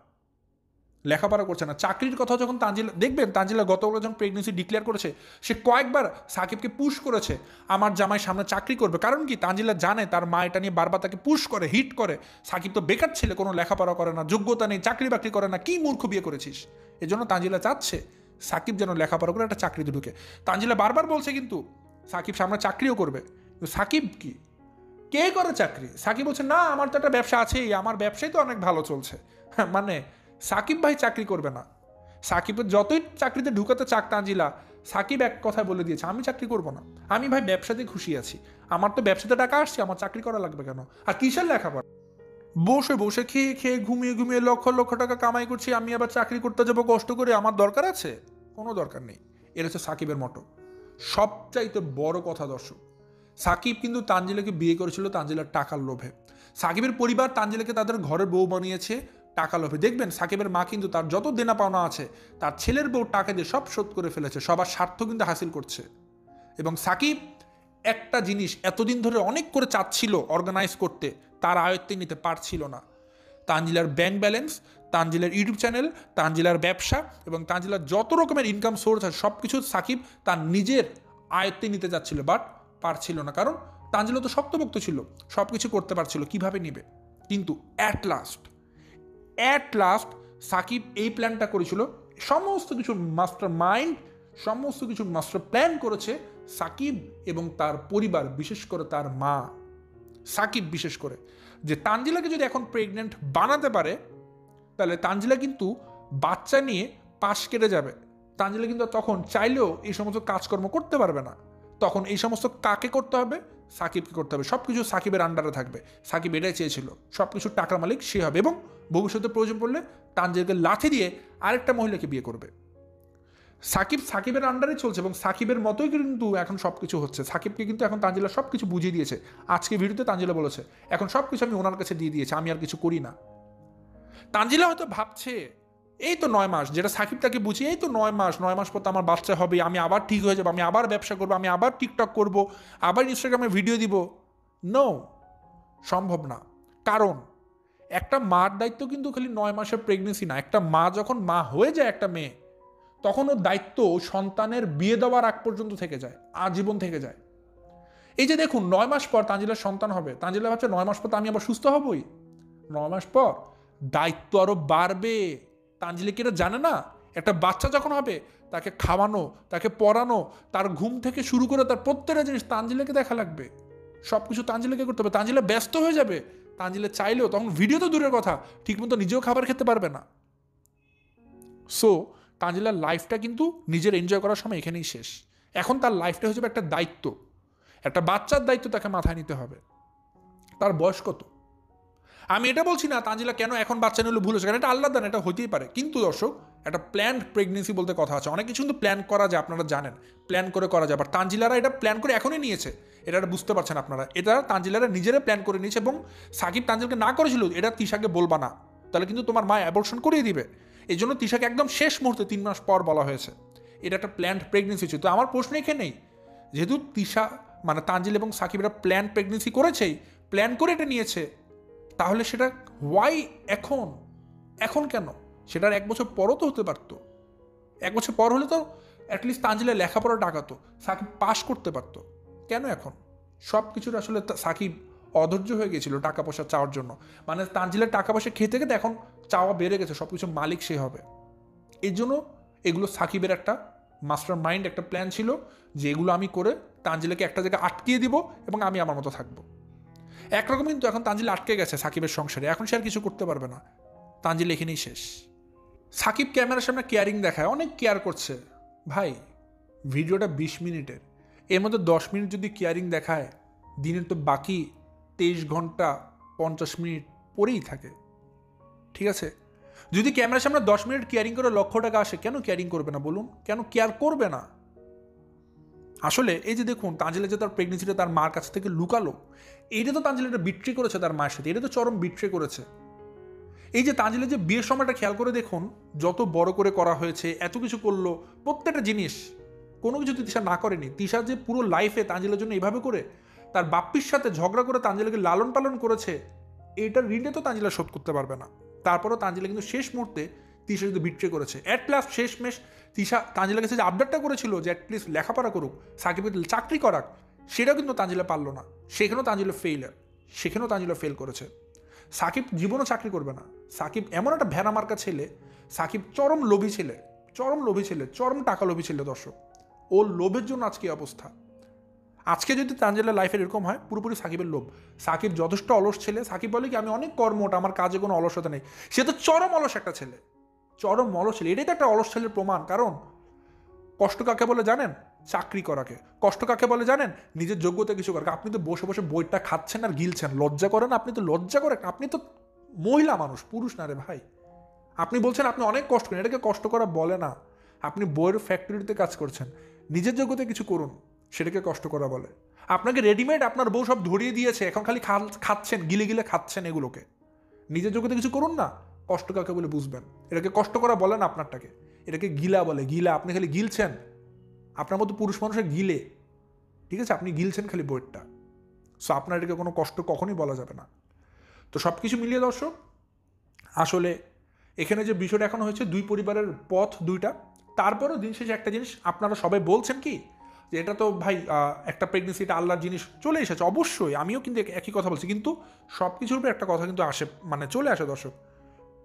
লেখাপড়া করছে না। চাকরির কথা যখন তানজিলা দেখবেন, তানজিলা গতকাল যখন প্রেগনেন্সি ডিক্লেয়ার করেছে, সে কয়েকবার সাকিবকে পুশ করেছে আমার জামাই সামনে চাকরি করবে। কারণ কি, তানজিলা জানে তার মা এটা নিয়ে বারবার তাকে পুশ করে, হিট করে, সাকিব তো বেকার ছেলে, কোনো লেখাপড়া করে না, যোগ্যতা নেই, চাকরি বাকরি করে না, কি মূর্খ বিয়ে করেছিস। এজন্য তানজিলা চাচ্ছে সাকিব যেন লেখাপড়া করে একটা চাকরিতে ঢুকে। তানজিলা বারবার বলছে কিন্তু সাকিব সামনে চাকরিও করবে, কিন্তু সাকিব কি, কে করে চাকরি? সাকিব বলছে না, আমার তো একটা ব্যবসা আছেই, আমার ব্যবসায় তো অনেক ভালো চলছে। মানে সাকিব ভাই চাকরি করবে না। সাকিবের যতই চাকরিতে ঢুকাতে চাক তানজিলা, সাকিব এক কথায় বলে দিয়েছে আমি চাকরি করব না, আমি ভাই ব্যবসাতে খুশি আছি, আমার তো ব্যবসাতে টাকা আসছে, আমার চাকরি করা লাগবে কেন? আর কিসের লেখাপড়া? বসে বসে খেয়ে খেয়ে ঘুমিয়ে ঘুমিয়ে লক্ষ লক্ষ টাকা কামাই করছি, আমি আবার চাকরি করতে যাবো কষ্ট করে? আমার দরকার আছে? কোনো দরকার নেই। এটা হচ্ছে সাকিবের মতো। সবচাইতে বড় কথা দর্শক, সাকিব কিন্তু তানজিলাকে বিয়ে করেছিল তানজিলার টাকার লোভে। সাকিবের পরিবার তানজিলাকে তাদের ঘরের বউ বানিয়েছে টাকা লোভে। দেখবেন সাকিবের মা কিন্তু তার যত দেনা পাওনা আছে তার ছেলের বউ টাকা দিয়ে সব শোধ করে ফেলেছে, সবার স্বার্থ কিন্তু হাসিল করছে। এবং সাকিব একটা জিনিস এতদিন ধরে অনেক করে চাচ্ছিল অর্গানাইজ করতে, তার আয়ত্তে নিতে পারছিল না। তানজিলার ব্যাংক ব্যালেন্স, তানজিলার ইউটিউব চ্যানেল, তানজিলার ব্যবসা এবং তানজিলার যত রকমের ইনকাম সোর্স আছে সব কিছু সাকিব তার নিজের আয়ত্তে নিতে যাচ্ছিল, বাট পারছিল না। কারণ তানজিলা তো শক্তপোক্ত ছিল, সব কিছু করতে পারছিল, কিভাবে নিবে? কিন্তু অ্যাট লাস্ট সাকিব এই প্ল্যানটা করেছিল, সমস্ত কিছু মাস্টার মাইন্ড, সমস্ত কিছু মাস্টার প্ল্যান করেছে সাকিব এবং তার পরিবার, বিশেষ করে তার মা। সাকিব বিশেষ করে যে তানজিলাকে যদি এখন প্রেগনেন্ট বানাতে পারে, তাহলে তানজিলা কিন্তু বাচ্চা নিয়ে পাশ কেটে যাবে। তানজিলা কিন্তু তখন চাইলেও এই সমস্ত কাজকর্ম করতে পারবে না। তখন এই সমস্ত কাকে করতে হবে? সাকিবকে করতে হবে। সব কিছু সাকিবের আন্ডারে থাকবে। সাকিব এটাই চেয়েছিল, সব কিছু টাকার মালিক সে হবে এবং ভবিষ্যতে প্রয়োজন পড়লে তানজিলাকে লাথি দিয়ে আরেকটা মহিলাকে বিয়ে করবে। সাকিবের আন্ডারে চলছে এবং সাকিবের মতোই কিন্তু এখন সব কিছু হচ্ছে। সাকিবকে কিন্তু এখন তানজিলা সব কিছু বুঝিয়ে দিয়েছে। আজকে ভিডিওতে তানজিলা বলেছে এখন সব কিছু আমি ওনার কাছে দিয়ে দিয়েছি, আমি আর কিছু করি না। তানজিলা হয়তো ভাবছে এই তো 9 মাস, যেটা সাকিব তাকে বুঝিয়ে, এই তো 9 মাস পর তো আমার বাচ্চা হবে, আমি আবার ঠিক হয়ে যাবো, আমি আবার ব্যবসা করবো, আমি আবার টিকটক করব, আবার ইনস্টাগ্রামে ভিডিও দিব। নো, সম্ভব না। কারণ একটা মার দায়িত্ব কিন্তু খালি 9 মাসের প্রেগনেন্সি না। একটা মা যখন মা হয়ে যায় একটা মেয়ে, তখন ওর দায়িত্ব সন্তানের বিয়ে দেওয়ার আগ পর্যন্ত থেকে যায়, আজীবন থেকে যায়। এই যে দেখুন 9 মাস পর তানজিলার সন্তান হবে, তানজিলা ভাবছে 9 মাস পর তো আমি আবার সুস্থ হবই। 9 মাস পর দায়িত্ব আরো বাড়বে। তানজিলা কি এটা জানে না? একটা বাচ্চা যখন হবে তাকে খাওয়ানো, তাকে পড়ানো, তার ঘুম থেকে শুরু করে তার প্রত্যেকটা জিনিস তানজিলাকে দেখা লাগবে। সব কিছু তানজিলাকে করতে হবে। তানজিলা ব্যস্ত হয়ে যাবে। তানজিলা চাইলেও তখন ভিডিও তো দূরের কথা, ঠিকমতো নিজেও খাবার খেতে পারবে না। সো তানজিলার লাইফটা কিন্তু নিজের এনজয় করার সময় এখানেই শেষ। এখন তার লাইফটা হয়ে যাবে একটা দায়িত্ব, একটা বাচ্চার দায়িত্ব তাকে মাথায় নিতে হবে। তার বয়স কত? আমি এটা বলছি না তানজিলা কেন এখন বাচ্চা নিলে ভুল হচ্ছে, কারণ এটা আল্লাহ দান, এটা হতেই পারে। কিন্তু দর্শক, একটা প্ল্যান্ড প্রেগনেন্সি বলতে কথা আছে। অনেক কিছু কিন্তু প্ল্যান করা যায়, আপনারা জানেন, প্ল্যান করে করা যায়। বাট তানজিলারা এটা প্ল্যান করে এখনই নিয়েছে, এটা বুঝতে পারছেন আপনারা। এটা তানজিলারা নিজেরা প্ল্যান করে নিয়েছে এবং সাকিব তানজিলকে না করেছিল এটা তিশাকে বলবা না, তাহলে কিন্তু তোমার মা অ্যাবর্শন করিয়ে দিবে। এই জন্য তিশাকে একদম শেষ মুহূর্তে 3 মাস পর বলা হয়েছে। এটা একটা প্ল্যান্ড প্রেগনেন্সি ছিল। তো আমার প্রশ্ন এখানে, যেহেতু তিশা মানে তানজিল এবং সাকিবরা প্ল্যান প্রেগনেন্সি করেছেই, প্ল্যান করে এটা নিয়েছে, তাহলে সেটা ওয়াই এখন কেন? সেটার 1 বছর পরও তো হতে পারতো। 1 বছর পর হলে তো অ্যাটলিস্ট তানজিলা লেখাপড়া টাকাতো, সাকিব পাশ করতে পারতো। কেন এখন? সব কিছুর আসলে সাকিব অধৈর্য হয়ে গেছিল টাকা পয়সা চাওয়ার জন্য। মানে তানজিলের টাকা পয়সা খেতে খেতে এখন চাওয়া বেড়ে গেছে, সব কিছু মালিক সে হবে। এই জন্য এগুলো সাকিবের একটা মাস্টার মাইন্ড, একটা প্ল্যান ছিল যে এগুলো আমি করে তানজিলাকে একটা জায়গায় আটকিয়ে দিব এবং আমি আমার মতো থাকবো। একরকম কিন্তু এখন তানজিল আটকে গেছে সাকিবের সংসারে, এখন সে আর কিছু করতে পারবে না, তানজিল এখানেই শেষ। সাকিব ক্যামেরার সামনে কেয়ারিং দেখায়, অনেক কেয়ার করছে। ভাই ভিডিওটা 20 মিনিটের, এর মধ্যে 10 মিনিট যদি কেয়ারিং দেখায়, দিনের তো বাকি 23 ঘন্টা 50 মিনিট পরেই থাকে, ঠিক আছে? যদি ক্যামেরার সামনে 10 মিনিট কেয়ারিং করে লক্ষ টাকা আসে, কেন কেয়ারিং করবে না বলুন? কেন কেয়ার করবে না? আসলে এই যে দেখুন তানজিলা যে তার প্রেগনেন্সিটা তার মার কাছ থেকে লুকালো, এইটা তো তানজিলা একটা বিট্রে করেছে তার মায়ের সাথে, এটা তো চরম বিট্রে করেছে। এই যে তানজিলা যে বিয়ের সময়টা খেয়াল করে দেখুন, যত বড় করে করা হয়েছে, এত কিছু করলো, প্রত্যেকটা জিনিস কোনো কিছু তিশা না করেনি। তিশা যে পুরো লাইফে তানজিলার জন্য এইভাবে করে তার বাপ্পির সাথে ঝগড়া করে তানজিলাকে লালন পালন করেছে, এইটার ঋণে তো তানজিলা শোধ করতে পারবে না। তারপরও তানজিলা কিন্তু শেষ মুহূর্তে তিশা যদি বিট্রে করেছে, অ্যাট লাস্ট শেষমেশ তিশা তানজিলার কাছে যে আবদারটা করেছিল যে অ্যাটলিস্ট লেখাপড়া করুক, সাকিবের চাকরি করাক, সেটাও কিন্তু তানজিলা পারলো না। সেখানেও তানজিলা ফেইলার, সেখানেও তানজিলা ফেল করেছে। সাকিব জীবনও চাকরি করবে না। সাকিব এমন একটা ভেড়া মার্কা ছেলে, সাকিব চরম লোভী ছেলে, চরম লোভী ছেলে, চরম টাকা লোভী ছেলে। দর্শক, ওর লোভের জন্য আজকে অবস্থা। আজকে যদি তানজিলার লাইফের এরকম হয়, পুরোপুরি সাকিবের লোভ। সাকিব যথেষ্ট অলস ছেলে, সাকিব বলে কি আমি অনেক কর্মঠ, আমার কাজে কোনো অলসতা নেই। সে তো চরম অলস একটা ছেলে, চরম অলস ছেলে। এটাই তো একটা অলস ছেলের প্রমাণ। কারণ কষ্ট কাকে বলে জানেন? চাকরি করাকে। কষ্ট কাকে বলে জানেন? নিজের যোগ্যতা কিছু করাকে। আপনি তো বসে বসে বইটা খাচ্ছেন আর গিলছেন, লজ্জা করেন? আপনি তো লজ্জা করেন, আপনি তো মহিলা মানুষ, পুরুষ না রে ভাই। আপনি বলছেন আপনি অনেক কষ্ট করেন, এটাকে কষ্ট করা বলে না। আপনি বইয়ের ফ্যাক্টরিতে কাজ করছেন, নিজের যোগ্যতা কিছু করুন, সেটাকে কষ্ট করা বলে। আপনাকে রেডিমেড আপনার বউ সব ধরিয়ে দিয়েছে, এখন খালি খাচ্ছেন, গিলে গিলে খাচ্ছেন এগুলোকে। নিজের যোগ্যতা কিছু করুন না, কষ্ট কাকে বলে বুঝবেন। এটাকে কষ্ট করা বলে না আপনারটাকে, এটাকে গিলা বলে। গিলা, আপনি খালি গিলছেন, আপনার মতো পুরুষ মানুষের গিলে, ঠিক আছে? আপনি গিলছেন খালি বইয়েরটা। সো আপনার এটাকে কোনো কষ্ট কখনই বলা যাবে না। তো সব কিছু মিলিয়ে দর্শক, আসলে এখানে যে বিষয়টা এখন হয়েছে, দুই পরিবারের পথ দুইটা। তারপরেও দিন শেষে একটা জিনিস আপনারা সবাই বলছেন কি, যে এটা তো ভাই একটা প্রেগনেন্সি, এটা আল্লাহর জিনিস, চলে এসেছে। অবশ্যই আমিও কিন্তু একই কথা বলছি, কিন্তু সব কিছুর উপরে একটা কথা কিন্তু আসে, মানে চলে আসে দর্শক,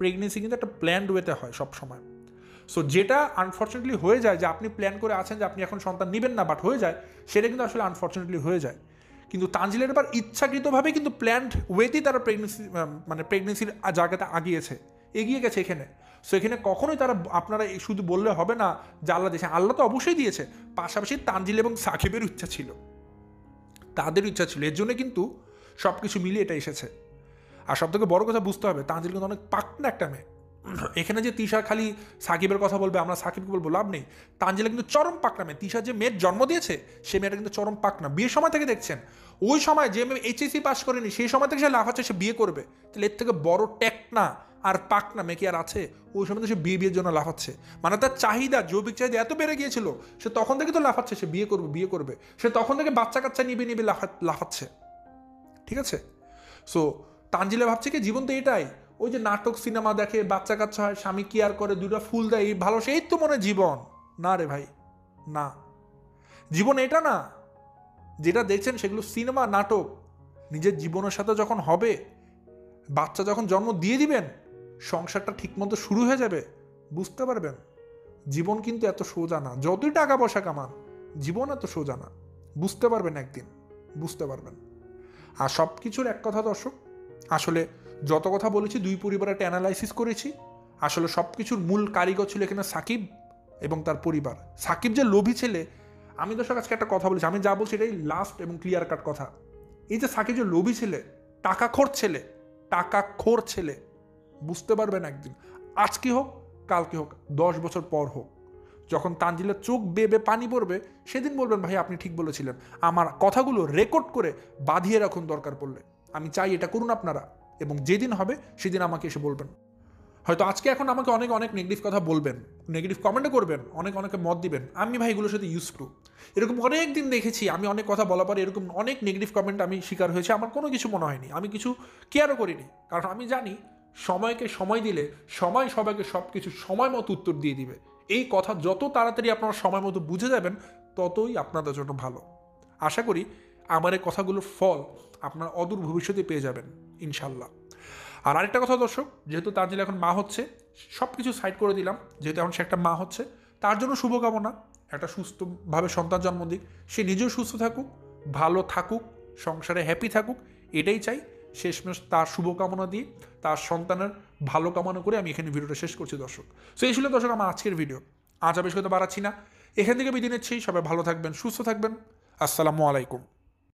প্রেগনেন্সি কিন্তু একটা প্ল্যান্ড ওয়েতে হয় সব সময়। সো যেটা আনফর্চুনেটলি হয়ে যায়, যে আপনি প্ল্যান করে আছেন যে আপনি এখন সন্তান নেবেন না, বাট হয়ে যায়, সেটা কিন্তু আসলে আনফর্চুনেটলি হয়ে যায়। কিন্তু তানজিলের এবার ইচ্ছাকৃতভাবে কিন্তু প্ল্যান্ড ওয়েতেই তারা প্রেগনেন্সির জায়গাতে এগিয়ে গেছে এখানে। সো এখানে কখনোই তারা, আপনারা শুধু বললে হবে না যে আল্লাহ দিয়েছে। আল্লাহ তো অবশ্যই দিয়েছে, পাশাপাশি তানজিল এবং সাকিবের ইচ্ছা ছিল, তাদের ইচ্ছা ছিল, এর জন্য কিন্তু সব কিছু মিলিয়ে এটা এসেছে। আর সব থেকে বড় কথা বুঝতে হবে, তানজিল কিন্তু অনেক পাকনা একটা মেয়ে। এখানে যে তিশা খালি সাকিবের কথা বলবে, আমরা সাকিবকে বলবো, লাভ নেই। তানজিলা কিন্তু চরম পাকনা মেয়ে। তিশা যে মেয়ের জন্ম দিয়েছে, সে মেয়েটা কিন্তু চরম পাকনা। বিয়ের সময় থেকে দেখছেন, ওই সময় যে মেয়ে এইচএসসি পাস করেনি, সেই সময় থেকে সে লাফাচ্ছে সে বিয়ে করবে। তাহলে এর থেকে বড় টেকনা আর পাকনা মেয়ে কি আর আছে? ওই সময় তো সে বিয়ের জন্য লাফাচ্ছে। মানে তার চাহিদা, জৈবিক চাহিদা এত বেড়ে গিয়েছিল, সে তখন থেকে তো লাফাচ্ছে সে বিয়ে করবে। সে তখন থেকে বাচ্চা কাচ্চা নিবে লাফাচ্ছে, ঠিক আছে? সো তানজিলা ভাবছে কি জীবন তো এটাই, ওই যে নাটক সিনেমা দেখে, বাচ্চা কাচ্চা হয়, স্বামী কেয়ার করে, দুটা ফুল দেয়, এই ভালো, সেই তো মনে জীবন। না রে ভাই, না, জীবন এটা না। যেটা দেখছেন সেগুলো সিনেমা, নাটক। নিজের জীবনের সাথে যখন হবে, বাচ্চা যখন জন্ম দিয়ে দিবেন, সংসারটা ঠিকমতো শুরু হয়ে যাবে, বুঝতে পারবেন জীবন কিন্তু এত সোজা না। যতই টাকা পয়সা কামান, জীবন এত সোজা না। বুঝতে পারবেন একদিন, বুঝতে পারবেন। আর সব কিছুর এক কথা দর্শক, আসলে যত কথা বলেছি, দুই পরিবারের একটা অ্যানালাইসিস করেছি। আসলে সব কিছুর মূল কারিগর ছিল এখানে সাকিব এবং তার পরিবার। সাকিব যে লোভী ছেলে, আমি দর্শক আজকে একটা কথা বলেছি, আমি যা বলছি এটাই লাস্ট এবং ক্লিয়ার কাট কথা। এই যে সাকিব যে লোভী ছেলে, টাকাখোর ছেলে, বুঝতে পারবেন একদিন, আজকে হোক কালকে হোক, 10 বছর পর হোক, যখন তানজিলের চোখ বেয়ে পানি পড়বে, সেদিন বলবেন ভাই আপনি ঠিক বলেছিলেন, আমার কথাগুলো রেকর্ড করে বাঁধিয়ে রাখুন দরকার পড়লে। আমি চাই এটা করুন আপনারা, এবং যেদিন হবে সেদিন আমাকে এসে বলবেন। হয়তো আজকে এখন আমাকে অনেক নেগেটিভ কথা বলবেন, নেগেটিভ কমেন্টও করবেন, অনেকে মত দিবেন। আমি ভাই এগুলোর সাথে ইউজ টু। এরকম অনেক দিন দেখেছি, আমি অনেক কথা বলার পরে এরকম অনেক নেগেটিভ কমেন্ট আমি শিকার হয়েছে, আমার কোনো কিছু মনে হয়নি, আমি কিছু কেয়ারও করিনি। কারণ আমি জানি সময়কে সময় দিলে সময় সবাইকে সব কিছু সময় মতো উত্তর দিয়ে দিবে। এই কথা যত তাড়াতাড়ি আপনারা সময় মতো বুঝে যাবেন, ততই আপনাদের জন্য ভালো। আশা করি আমার এই কথাগুলোর ফল আপনার অদূর ভবিষ্যতে পেয়ে যাবেন ইনশাল্লাহ। আর আরেকটা কথা দর্শক, যেহেতু তানজিলা এখন মা হচ্ছে, সব কিছু সাইড করে দিলাম, যেহেতু এখন সে একটা মা হচ্ছে, তার জন্য শুভকামনা, একটা সুস্থভাবে সন্তান জন্ম দিক, সে নিজেও সুস্থ থাকুক, ভালো থাকুক, সংসারে হ্যাপি থাকুক, এটাই চাই। শেষমেশ তার শুভকামনা দিয়ে তার সন্তানের ভালো কামনা করে আমি এখানে ভিডিওটা শেষ করছি দর্শক। সো এই ছিল দর্শক আমার আজকের ভিডিও। আজ বেশি কথা বাড়াচ্ছি না, এখান থেকে বিদায় নিচ্ছি। সবাই ভালো থাকবেন, সুস্থ থাকবেন। আসসালামু আলাইকুম।